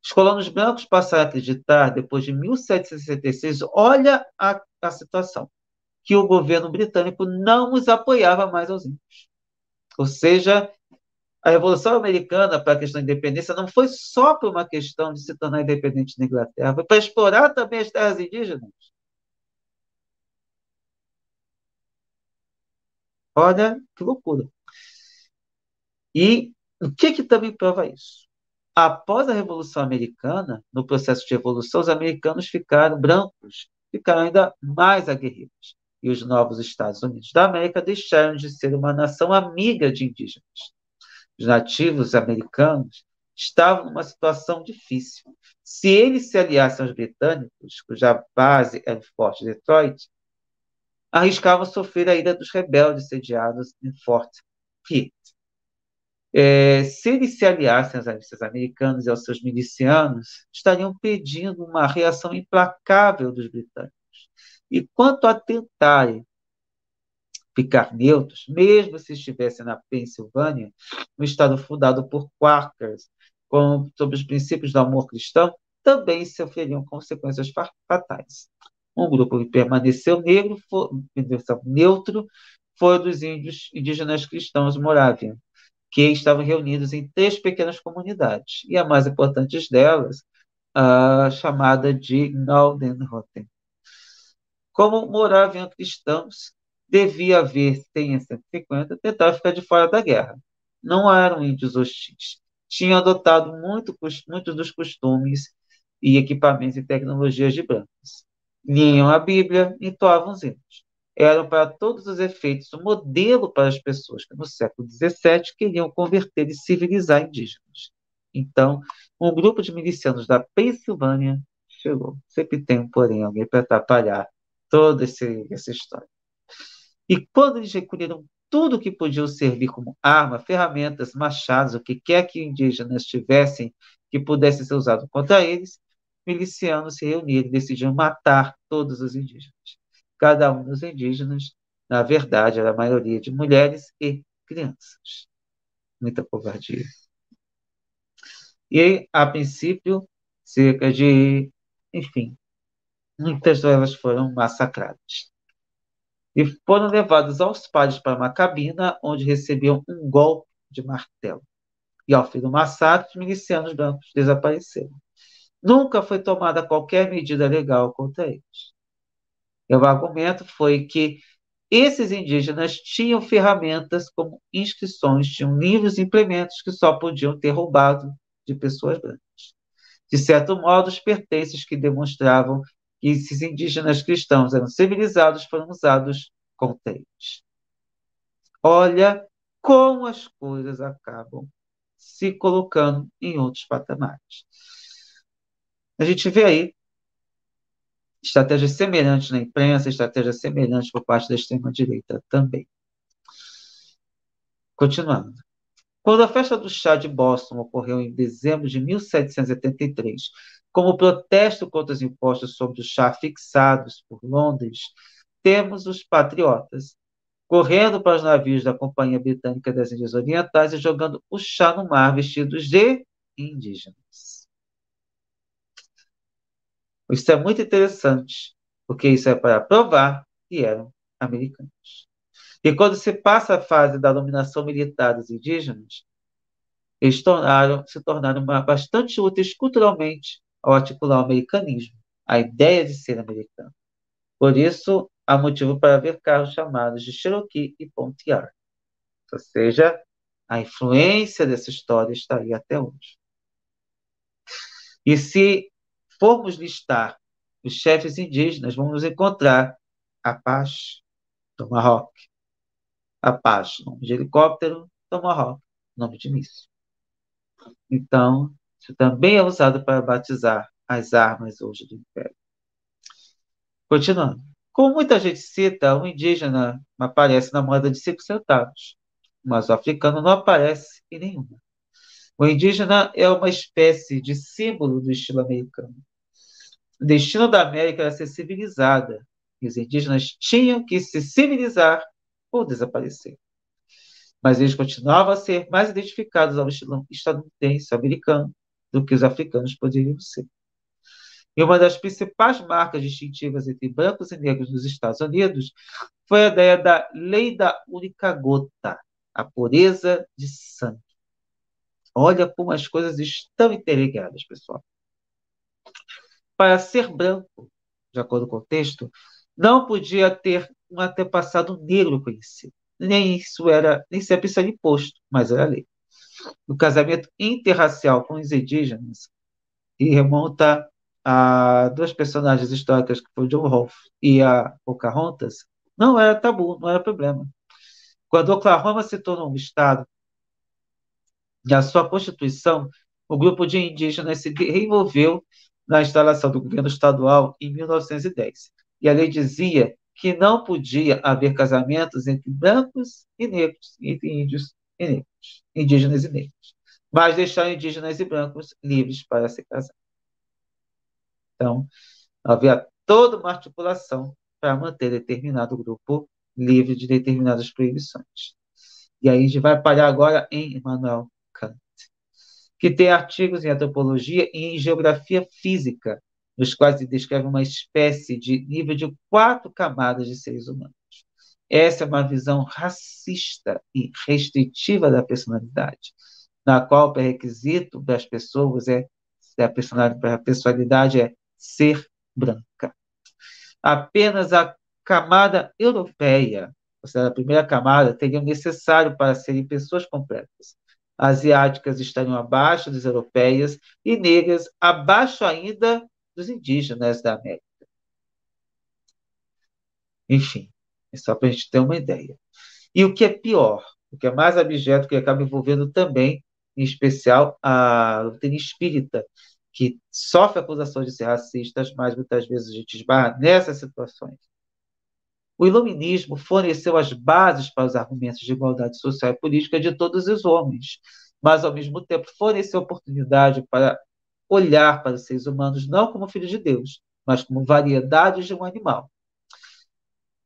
Os colonos brancos passaram a acreditar, depois de 1766, olha a situação, que o governo britânico não os apoiava mais aos índios. Ou seja, a Revolução Americana para a questão da independência não foi só por uma questão de se tornar independente da Inglaterra, foi para explorar também as terras indígenas. Olha que loucura. E o que também prova isso? Após a Revolução Americana, no processo de evolução, os americanos ficaram brancos, ficaram ainda mais aguerridos. E os novos Estados Unidos da América deixaram de ser uma nação amiga de indígenas. Os nativos americanos estavam numa situação difícil. Se eles se aliassem aos britânicos, cuja base era o Forte Detroit, arriscavam sofrer a ira dos rebeldes sediados em Fort Pitt. Se eles se aliassem aos milícias americanos e aos seus milicianos, estariam pedindo uma reação implacável dos britânicos. E quanto a tentarem ficar neutros, mesmo se estivessem na Pensilvânia, um estado fundado por Quakers, sob os princípios do amor cristão, também sofreriam consequências fatais. Um grupo que permaneceu neutro foi dos índios indígenas cristãos Moravian, que estavam reunidos em 3 pequenas comunidades, e a mais importante delas, a chamada de Gnadenhoten. Como Moravian cristãos, devia haver 100 a 150, tentar ficar de fora da guerra. Não eram índios hostis. Tinham adotado muitos dos costumes e equipamentos e tecnologias de brancos. Liam a Bíblia e entoavam os hinos. Eram, para todos os efeitos, um modelo para as pessoas que, no século XVII, queriam converter e civilizar indígenas. Então, um grupo de milicianos da Pensilvânia chegou. Sempre tem, porém, alguém para atrapalhar toda essa história. E quando eles recolheram tudo que podiam servir como arma, ferramentas, machados, o que quer que indígenas tivessem que pudesse ser usado contra eles, milicianos se reuniram e decidiram matar todos os indígenas. Cada um dos indígenas, na verdade, era a maioria de mulheres e crianças. Muita covardia. E, a princípio, cerca de, enfim, muitas delas foram massacradas. E foram levados aos pares para uma cabina, onde recebiam um golpe de martelo. E, ao fim do massacre, os milicianos brancos desapareceram. Nunca foi tomada qualquer medida legal contra eles. E o argumento foi que esses indígenas tinham ferramentas como inscrições, tinham livros e implementos que só podiam ter roubado de pessoas brancas. De certo modo, os pertences que demonstravam que esses indígenas cristãos eram civilizados foram usados contra eles. Olha como as coisas acabam se colocando em outros patamares. A gente vê aí estratégias semelhantes na imprensa, estratégias semelhantes por parte da extrema-direita também. Continuando. Quando a festa do chá de Boston ocorreu em dezembro de 1783, como protesto contra os impostos sobre o chá fixados por Londres, temos os patriotas correndo para os navios da Companhia Britânica das Índias Orientais e jogando o chá no mar vestidos de indígenas. Isso é muito interessante, porque isso é para provar que eram americanos. E quando se passa a fase da dominação militar dos indígenas, eles se tornaram bastante úteis culturalmente ao articular o americanismo, a ideia de ser americano. Por isso, há motivo para ver carros chamados de Cherokee e Pontiac. Ou seja, a influência dessa história está aí até hoje. E se formos listar os chefes indígenas, vamos encontrar Apache, Tomahawk. Apache, nome de helicóptero, Tomahawk, nome de míssil. Então, isso também é usado para batizar as armas hoje do Império. Continuando. Como muita gente cita, o indígena aparece na moeda de 5 centavos, mas o africano não aparece em nenhuma. O indígena é uma espécie de símbolo do estilo americano. O destino da América era ser civilizada, e os indígenas tinham que se civilizar ou desaparecer. Mas eles continuavam a ser mais identificados ao estilo estadunidense, americano, do que os africanos poderiam ser. E uma das principais marcas distintivas entre brancos e negros nos Estados Unidos foi a ideia da lei da única gota, a pureza de sangue. Olha como as coisas estão interligadas, pessoal. Para ser branco, de acordo com o texto, não podia ter um antepassado negro conhecido. Nem sempre isso era imposto, mas era lei. O casamento interracial com os indígenas e remonta a duas personagens históricas, que foi o John Rolfe e a Pocahontas, não era tabu, não era problema. Quando Oklahoma se tornou um estado, na sua constituição, o grupo de indígenas se reenvolveu na instalação do governo estadual em 1910. E a lei dizia que não podia haver casamentos entre brancos e negros, entre índios e negros, indígenas e negros, mas deixar indígenas e brancos livres para se casar. Então, havia toda uma articulação para manter determinado grupo livre de determinadas proibições. E aí a gente vai parar agora em Immanuel Kant, que tem artigos em antropologia e em geografia física, nos quais ele descreve uma espécie de nível de 4 camadas de seres humanos. Essa é uma visão racista e restritiva da personalidade, na qual o pré-requisito das pessoas a personalidade é ser branca. Apenas a camada europeia, ou seja, a primeira camada, teria o necessário para serem pessoas completas. Asiáticas estariam abaixo das europeias e negras abaixo ainda dos indígenas da América. Enfim, é só para a gente ter uma ideia. E o que é pior, o que é mais abjeto, que acaba envolvendo também, em especial, a doutrina espírita, que sofre acusações de ser racistas, mas muitas vezes a gente esbarra nessas situações. O iluminismo forneceu as bases para os argumentos de igualdade social e política de todos os homens, mas, ao mesmo tempo, forneceu oportunidade para olhar para os seres humanos não como filhos de Deus, mas como variedades de um animal.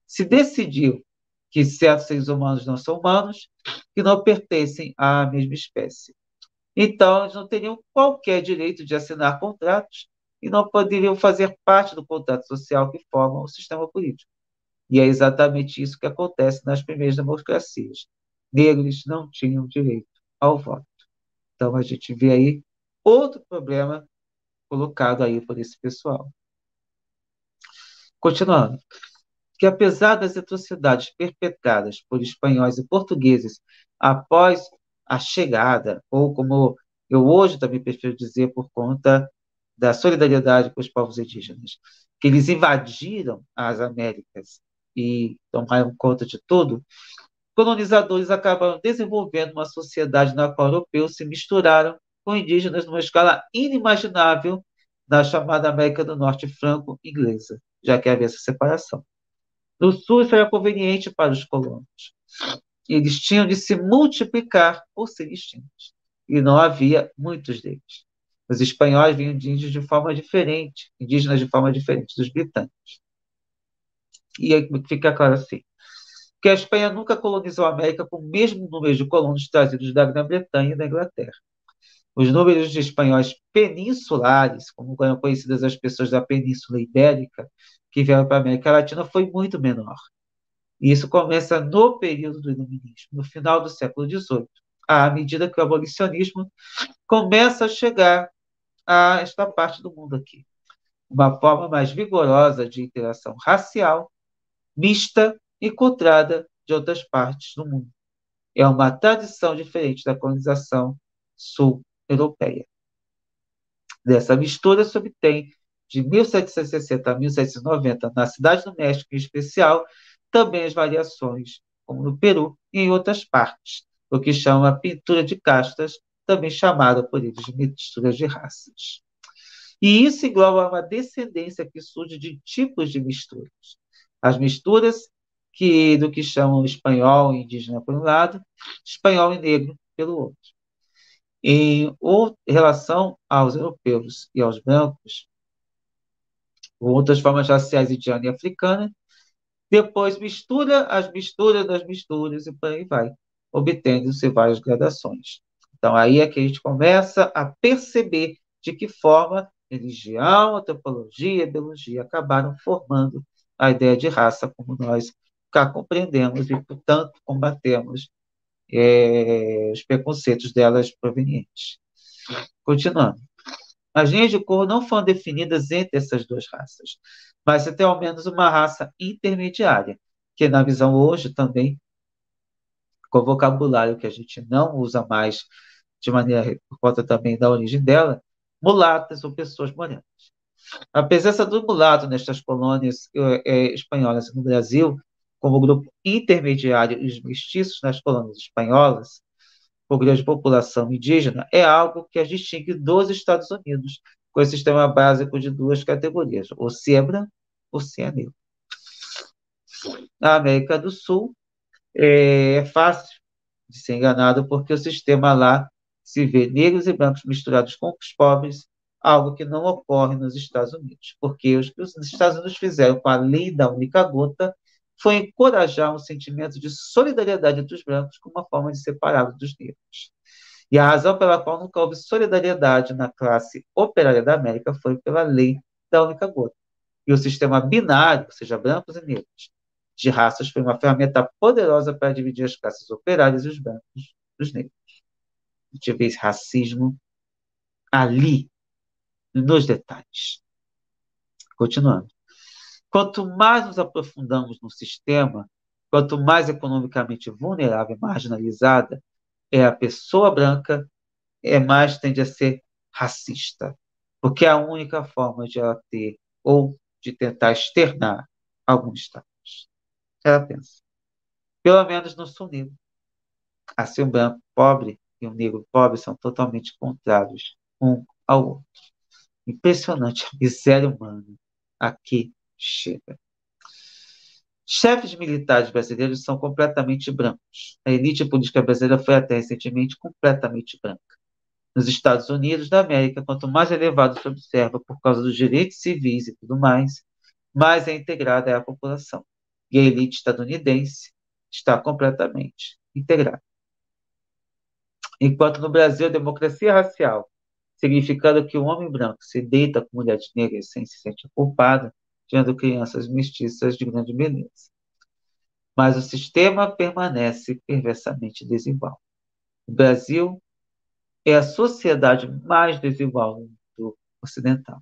Se decidiu que certos seres humanos não são humanos, que não pertencem à mesma espécie. Então, eles não teriam qualquer direito de assinar contratos e não poderiam fazer parte do contrato social que forma o sistema político. E é exatamente isso que acontece nas primeiras democracias. Negros não tinham direito ao voto. Então, a gente vê aí outro problema colocado aí por esse pessoal. Continuando, que apesar das atrocidades perpetradas por espanhóis e portugueses após a chegada, ou como eu hoje também prefiro dizer, por conta da solidariedade com os povos indígenas, que eles invadiram as Américas e tomaram conta de tudo, colonizadores acabaram desenvolvendo uma sociedade na qual europeus se misturaram com indígenas numa escala inimaginável na chamada América do Norte franco-inglesa, já que havia essa separação. No sul, isso era conveniente para os colonos. Eles tinham de se multiplicar por ser extintos. E não havia muitos deles. Os espanhóis vinham de índios de forma diferente, indígenas de forma diferente dos britânicos. E aí fica claro assim, que a Espanha nunca colonizou a América com o mesmo número de colonos trazidos da Grã-Bretanha e da Inglaterra. Os números de espanhóis peninsulares, como eram conhecidas as pessoas da Península Ibérica, que vieram para a América Latina, foi muito menor. E isso começa no período do Iluminismo, no final do século XVIII, à medida que o abolicionismo começa a chegar a esta parte do mundo aqui. Uma forma mais vigorosa de interação racial, mista, encontrada de outras partes do mundo. É uma tradição diferente da colonização sul-europeia. Dessa mistura se obtém, de 1760 a 1790, na Cidade do México em especial, também as variações, como no Peru e em outras partes, o que chama pintura de castas, também chamada por eles de mistura de raças. E isso engloba uma descendência que surge de tipos de misturas. As misturas do que chamam espanhol e indígena por um lado, espanhol e negro pelo outro. Em relação aos europeus e aos brancos, outras formas raciais indiana e africana, depois mistura as misturas das misturas e por aí vai, obtendo-se várias gradações. Então, aí é que a gente começa a perceber de que forma religião, antropologia e biologia acabaram formando a ideia de raça, como nós cá compreendemos e, portanto, combatemos os preconceitos delas provenientes. Continuando. As linhas de cor não foram definidas entre essas duas raças, mas tem ao menos uma raça intermediária, que na visão hoje também, com vocabulário que a gente não usa mais de maneira, por conta também da origem dela, mulatas ou pessoas morenas. A presença do mulato nestas colônias espanholas no Brasil, como grupo intermediário e os mestiços nas colônias espanholas, por grande população indígena, é algo que as distingue dos Estados Unidos, com esse sistema básico de duas categorias, ou se é branco ou se é negro. Na América do Sul, é fácil de ser enganado, porque o sistema lá se vê negros e brancos misturados com os pobres, algo que não ocorre nos Estados Unidos, porque o que os Estados Unidos fizeram com a lei da única gota foi encorajar um sentimento de solidariedade entre os brancos como uma forma de separá-los dos negros. E a razão pela qual nunca houve solidariedade na classe operária da América foi pela lei da única gota. E o sistema binário, ou seja, brancos e negros, de raças, foi uma ferramenta poderosa para dividir as classes operárias e os brancos dos negros. A gente vê esse racismo ali, nos detalhes. Continuando. Quanto mais nos aprofundamos no sistema, quanto mais economicamente vulnerável e marginalizada é a pessoa branca, mais tende a ser racista, porque é a única forma de ela ter ou de tentar externar algum status. Ela pensa, pelo menos no sul negro. Assim, um branco pobre e um negro pobre são totalmente contrários um ao outro. Impressionante a miséria humana aqui chega. Chefes militares brasileiros são completamente brancos. A elite política brasileira foi até recentemente completamente branca. Nos Estados Unidos da América, quanto mais elevado se observa por causa dos direitos civis e tudo mais é integrada é a população. E a elite estadunidense está completamente integrada. Enquanto no Brasil a democracia racial, significando que o homem branco se deita com mulheres negras sem se sentir culpado, tendo crianças mestiças de grande beleza. Mas o sistema permanece perversamente desigual. O Brasil é a sociedade mais desigual do mundo ocidental.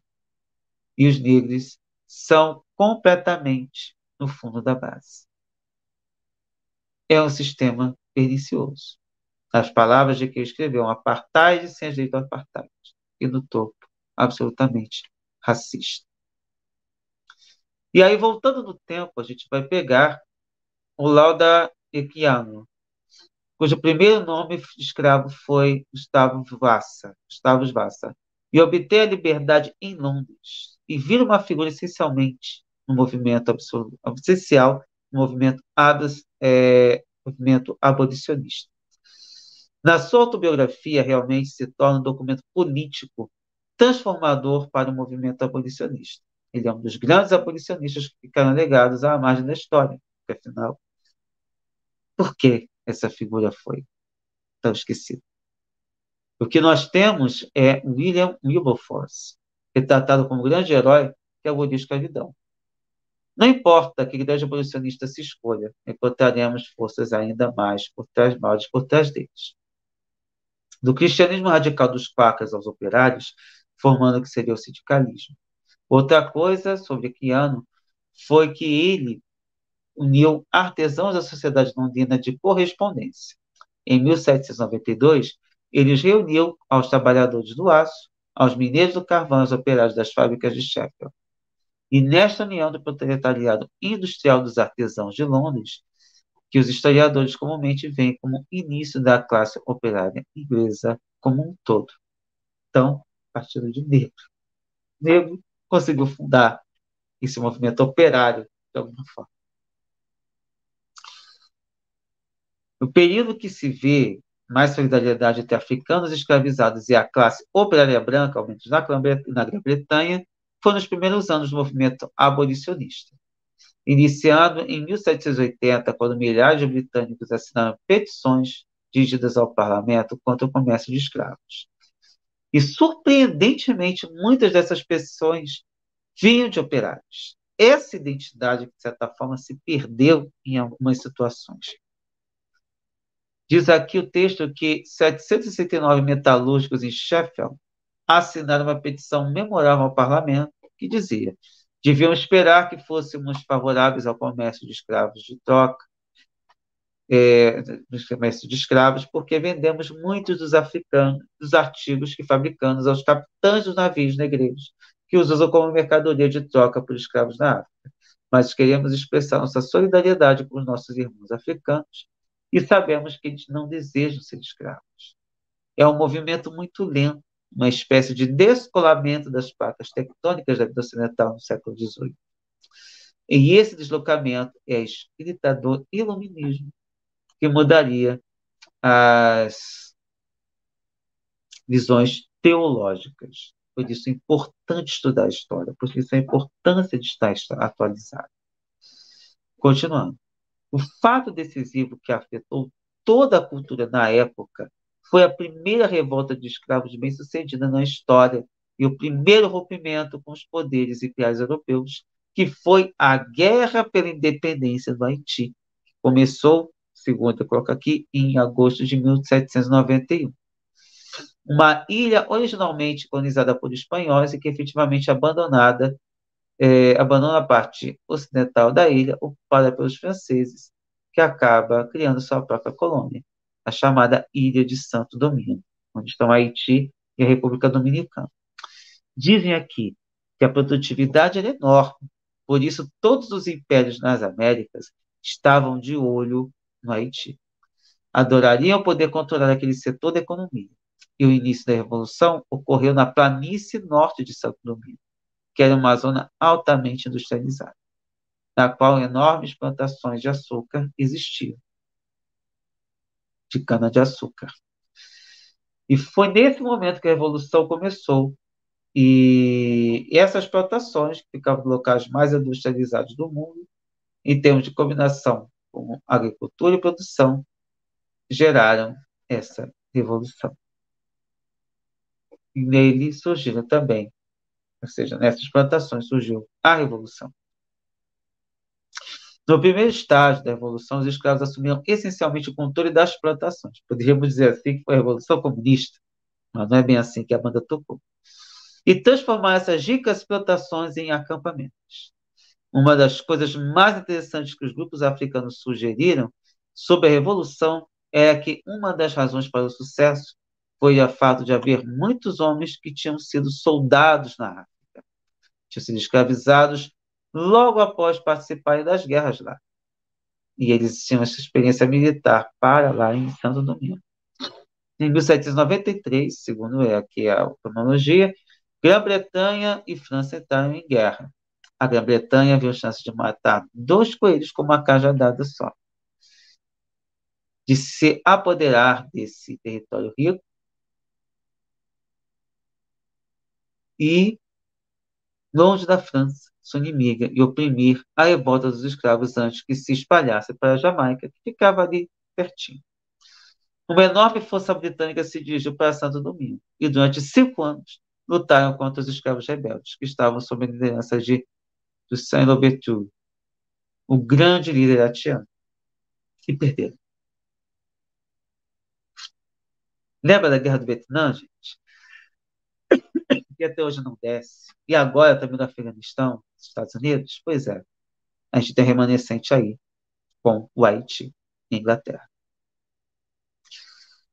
E os negros são completamente no fundo da base. É um sistema pernicioso. As palavras de quem escreveu um apartheid sem jeito ao apartheid. E no topo, absolutamente racista. E aí, voltando no tempo, a gente vai pegar o Lauda Equiano, cujo primeiro nome de escravo foi Gustavus Vassa, e obter a liberdade em Londres, e vira uma figura essencialmente no movimento essencial, no movimento abolicionista. Na sua autobiografia, realmente se torna um documento político transformador para o movimento abolicionista. Ele é um dos grandes abolicionistas que ficaram legados à margem da história, porque, afinal, por que essa figura foi tão esquecida? O que nós temos é William Wilberforce, retratado como um grande herói que aboliu a escravidão. Não importa que grande abolicionista se escolha, encontraremos forças ainda mais maiores por trás deles. Do cristianismo radical dos quakers aos operários, formando o que seria o sindicalismo. Outra coisa sobre Keanu foi que ele uniu artesãos da sociedade londrina de correspondência. Em 1792, ele os reuniu aos trabalhadores do aço, aos mineiros do carvão e aos operários das fábricas de Sheffield. E nesta união do proletariado industrial dos artesãos de Londres, que os historiadores comumente veem como início da classe operária inglesa como um todo. Então, partido de negro. Negro conseguiu fundar esse movimento operário de alguma forma. No período que se vê mais solidariedade entre africanos escravizados e a classe operária branca, ao menos na Grã-Bretanha, foram os primeiros anos do movimento abolicionista. Iniciado em 1780, quando milhares de britânicos assinaram petições dirigidas ao parlamento contra o comércio de escravos. E, surpreendentemente, muitas dessas petições vinham de operários. Essa identidade, de certa forma, se perdeu em algumas situações. Diz aqui o texto que 769 metalúrgicos em Sheffield assinaram uma petição memorável ao parlamento que dizia: deviam esperar que fôssemos favoráveis ao comércio de escravos de troca, comércio de escravos, porque vendemos muitos dos africanos, dos artigos que fabricamos aos capitães dos navios negreiros, que os usam como mercadoria de troca por escravos na África. Mas queremos expressar nossa solidariedade com os nossos irmãos africanos e sabemos que eles não desejam ser escravos. É um movimento muito lento, uma espécie de descolamento das placas tectônicas da vida ocidental no século XVIII. E esse deslocamento é espiritador iluminismo, que mudaria as visões teológicas. Por isso é importante estudar a história, por isso a importância de estar atualizado. Continuando. O fato decisivo que afetou toda a cultura na época foi a primeira revolta de escravos bem-sucedida na história e o primeiro rompimento com os poderes imperiais europeus, que foi a Guerra pela Independência do Haiti, que começou, segundo eu coloco aqui, em agosto de 1791. Uma ilha originalmente colonizada por espanhóis e que efetivamente abandona a parte ocidental da ilha, ocupada pelos franceses, que acaba criando sua própria colônia, a chamada Ilha de Santo Domingo, onde estão Haiti e a República Dominicana. Dizem aqui que a produtividade era enorme, por isso todos os impérios nas Américas estavam de olho no Haiti. Adorariam poder controlar aquele setor da economia. E o início da Revolução ocorreu na planície norte de Santo Domingo, que era uma zona altamente industrializada, na qual enormes plantações de açúcar existiam, de cana-de-açúcar. E foi nesse momento que a Revolução começou. E essas plantações, que ficavam nos locais mais industrializados do mundo, em termos de combinação com agricultura e produção, geraram essa revolução. E nele surgiram também, ou seja, nessas plantações surgiu a revolução. No primeiro estágio da Revolução, os escravos assumiram essencialmente o controle das plantações. Poderíamos dizer assim que foi a Revolução Comunista, mas não é bem assim que a banda tocou. E transformaram essas ricas plantações em acampamentos. Uma das coisas mais interessantes que os grupos africanos sugeriram sobre a Revolução era que uma das razões para o sucesso foi o fato de haver muitos homens que tinham sido soldados na África, tinham sido escravizados logo após participarem das guerras lá. E eles tinham essa experiência militar para lá em Santo Domingo. Em 1793, segundo aqui a cronologia, Grã-Bretanha e França entraram em guerra. A Grã-Bretanha viu chance de matar 2 coelhos com uma cajadada só, de se apoderar desse território rico e longe da França, sua inimiga, e oprimir a revolta dos escravos antes que se espalhasse para a Jamaica, que ficava ali pertinho. Uma enorme força britânica se dirigiu para Santo Domingo e, durante 5 anos, lutaram contra os escravos rebeldes, que estavam sob a liderança de Toussaint Louverture, o grande líder haitiano, e perderam. Lembra da Guerra do Vietnã, gente? Que até hoje não desce. E agora também no Afeganistão, nos Estados Unidos? Pois é, a gente tem remanescente aí com o Haiti e a Inglaterra.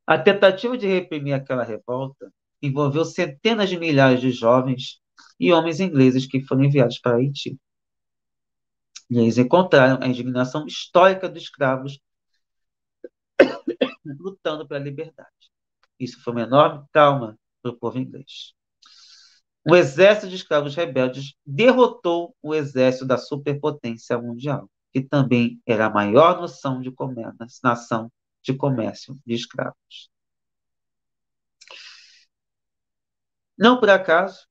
A tentativa de reprimir aquela revolta envolveu centenas de milhares de jovens e homens ingleses que foram enviados para Haiti. E eles encontraram a indignação histórica dos escravos lutando pela liberdade. Isso foi uma enorme trauma para o povo inglês. O exército de escravos rebeldes derrotou o exército da superpotência mundial, que também era a maior nação de comércio de escravos. Não por acaso,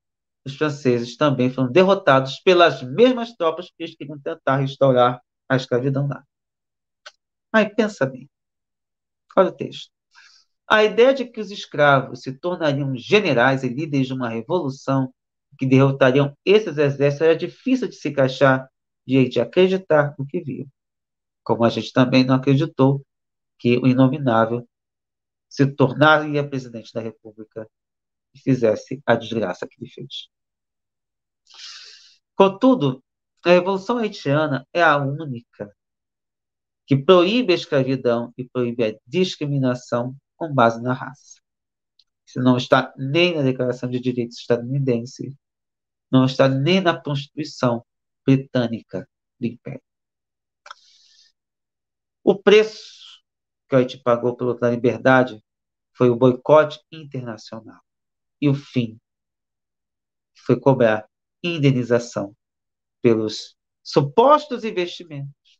os franceses também foram derrotados pelas mesmas tropas que eles queriam tentar restaurar a escravidão lá. Aí pensa bem, olha o texto. A ideia de que os escravos se tornariam generais e líderes de uma revolução que derrotariam esses exércitos era difícil de se encaixar diante de acreditar no que viu. Como a gente também não acreditou que o inominável se tornaria presidente da República e fizesse a desgraça que ele fez. Contudo, a Revolução Haitiana é a única que proíbe a escravidão e proíbe a discriminação com base na raça. Isso não está nem na Declaração de Direitos estadunidense, não está nem na Constituição britânica do Império. O preço que o Haiti pagou pela liberdade foi o boicote internacional. E o fim foi cobrar indenização pelos supostos investimentos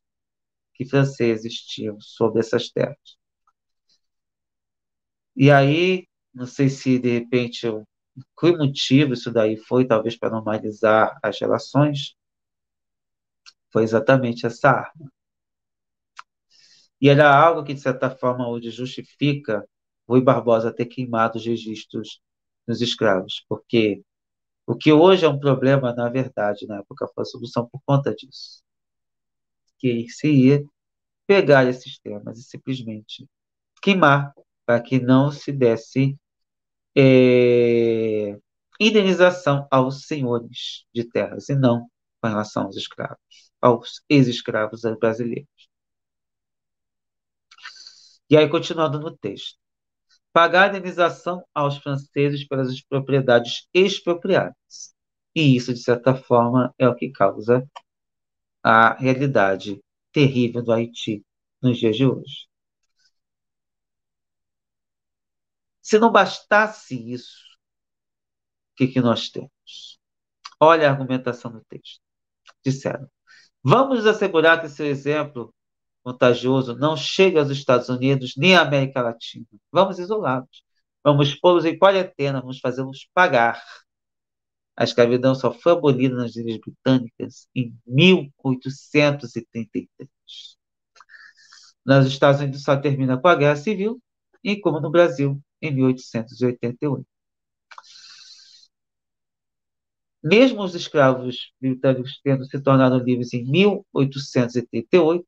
que franceses tinham sobre essas terras. E aí, não sei se de repente que motivo isso daí foi, talvez para normalizar as relações, foi exatamente essa arma. E era algo que, de certa forma, hoje justifica Rui Barbosa ter queimado os registros dos escravos, porque o que hoje é um problema, na verdade, na época foi a solução por conta disso. Que se ia pegar esses temas e simplesmente queimar para que não se desse indenização aos senhores de terras e não com relação aos escravos, aos ex-escravos brasileiros. E aí, continuando no texto. Pagar a indenização aos franceses pelas propriedades expropriadas. E isso, de certa forma, é o que causa a realidade terrível do Haiti nos dias de hoje. Se não bastasse isso, o que nós temos? Olha a argumentação do texto. Disseram: vamos nos assegurar que seu exemplo contagioso não chegue aos Estados Unidos nem à América Latina. Vamos isolá-los. Vamos pô-los em quarentena, vamos fazê-los pagar. A escravidão só foi abolida nas ilhas britânicas em 1833. Nos Estados Unidos só termina com a Guerra Civil, e como no Brasil, em 1888. Mesmo os escravos britânicos tendo se tornado livres em 1888,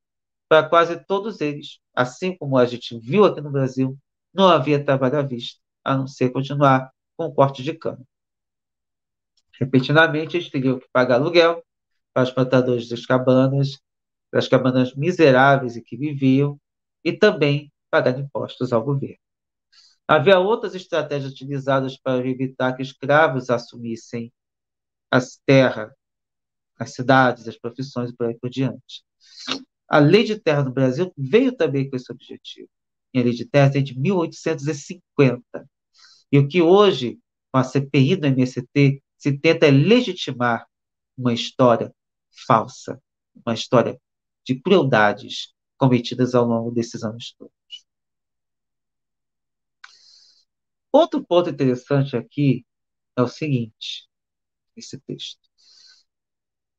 para quase todos eles, assim como a gente viu aqui no Brasil, não havia trabalho à vista, a não ser continuar com o corte de cana. Repentinamente, eles teriam que pagar aluguel para os plantadores das cabanas miseráveis em que viviam, e também pagar impostos ao governo. Havia outras estratégias utilizadas para evitar que escravos assumissem as terras, as cidades, as profissões e por aí por diante. A Lei de Terra no Brasil veio também com esse objetivo. E a Lei de Terra é de 1850. E o que hoje, com a CPI do MST, se tenta é legitimar uma história falsa, uma história de crueldades cometidas ao longo desses anos todos. Outro ponto interessante aqui é o seguinte, esse texto.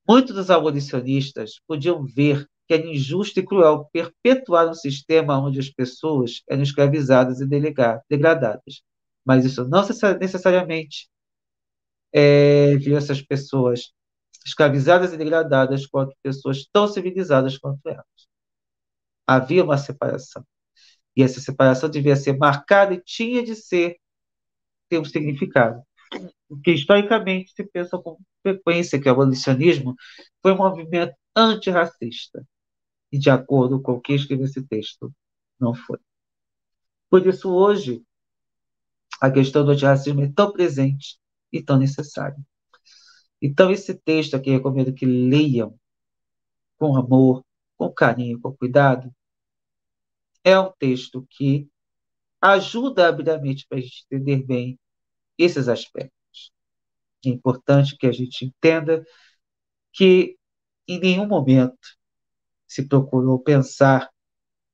Muitos dos abolicionistas podiam ver que era injusto e cruel perpetuar um sistema onde as pessoas eram escravizadas e degradadas. Mas isso não necessariamente viu essas pessoas escravizadas e degradadas quanto pessoas tão civilizadas quanto elas. Havia uma separação. E essa separação devia ser marcada e tinha de ter um significado. Porque, historicamente, se pensa com frequência que o abolicionismo foi um movimento antirracista. E, de acordo com quem escreveu esse texto, não foi. Por isso, hoje, a questão do antirracismo é tão presente e tão necessária. Então, esse texto aqui, eu recomendo que leiam com amor, com carinho, com cuidado. É um texto que ajuda abruptamente para a gente entender bem esses aspectos. É importante que a gente entenda que em nenhum momento se procurou pensar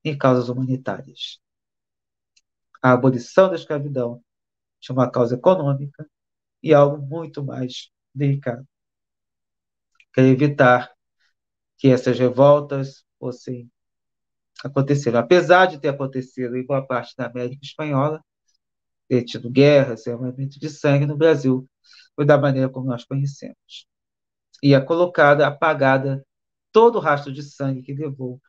em causas humanitárias. A abolição da escravidão tinha uma causa econômica e algo muito mais delicado, que é evitar que essas revoltas fossem acontecer. Apesar de ter acontecido em boa parte da América Espanhola, ter tido guerras, derramamento de sangue no Brasil, foi da maneira como nós conhecemos. E é colocada, apagada, todo o rastro de sangue que levou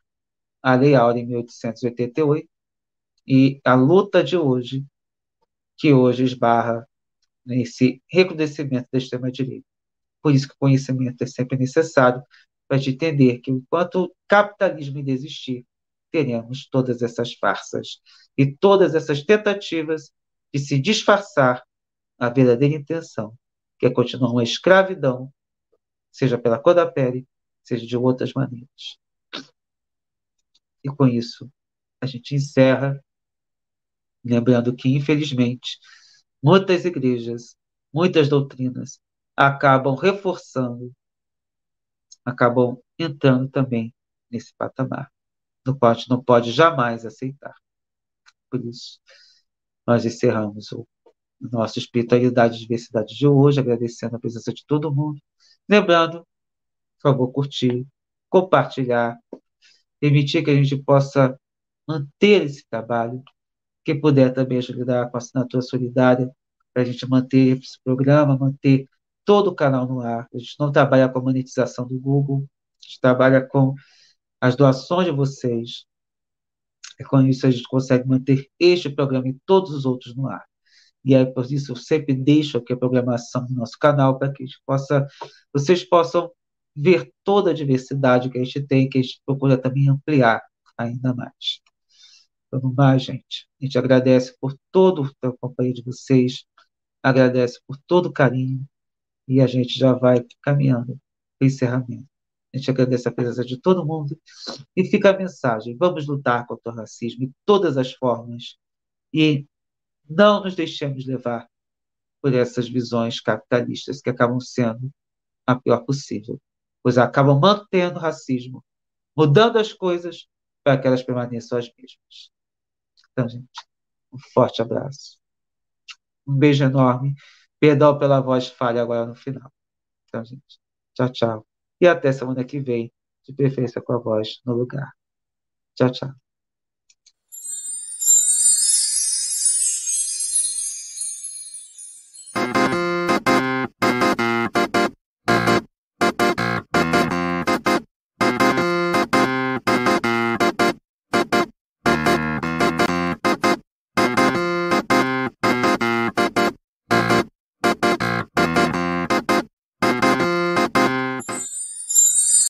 à Lei Áurea em 1888 e a luta de hoje, que hoje esbarra nesse recrudescimento da extrema-direita. Por isso que o conhecimento é sempre necessário para te entender que enquanto o capitalismo ainda existir, teremos todas essas farsas e todas essas tentativas de se disfarçar a verdadeira intenção, que é continuar uma escravidão, seja pela cor da pele, seja de outras maneiras. E com isso, a gente encerra, lembrando que, infelizmente, muitas igrejas, muitas doutrinas acabam reforçando, acabam entrando também nesse patamar, no qual a gente não pode jamais aceitar. Por isso, nós encerramos o nosso Espiritualidade e Diversidade de hoje, agradecendo a presença de todo mundo. Lembrando, por favor, curtir, compartilhar, permitir que a gente possa manter esse trabalho. Quem puder também ajudar com a assinatura solidária, para a gente manter esse programa, manter todo o canal no ar. A gente não trabalha com a monetização do Google, a gente trabalha com as doações de vocês. E com isso a gente consegue manter este programa e todos os outros no ar. E aí, por isso, eu sempre deixo aqui a programação do nosso canal para que vocês possam ver toda a diversidade que a gente tem, que a gente procura também ampliar ainda mais. Então, no mais, gente, a gente agradece por todo a companhia de vocês, agradece por todo o carinho e a gente já vai caminhando para o encerramento. A gente agradece a presença de todo mundo e fica a mensagem: vamos lutar contra o racismo de todas as formas e não nos deixemos levar por essas visões capitalistas que acabam sendo a pior possível, pois acabam mantendo o racismo, mudando as coisas para que elas permaneçam as mesmas. Então, gente, um forte abraço. Um beijo enorme. Perdão pela voz falha agora no final. Então, gente, tchau, tchau. E até semana que vem, de preferência com a voz no lugar. Tchau, tchau.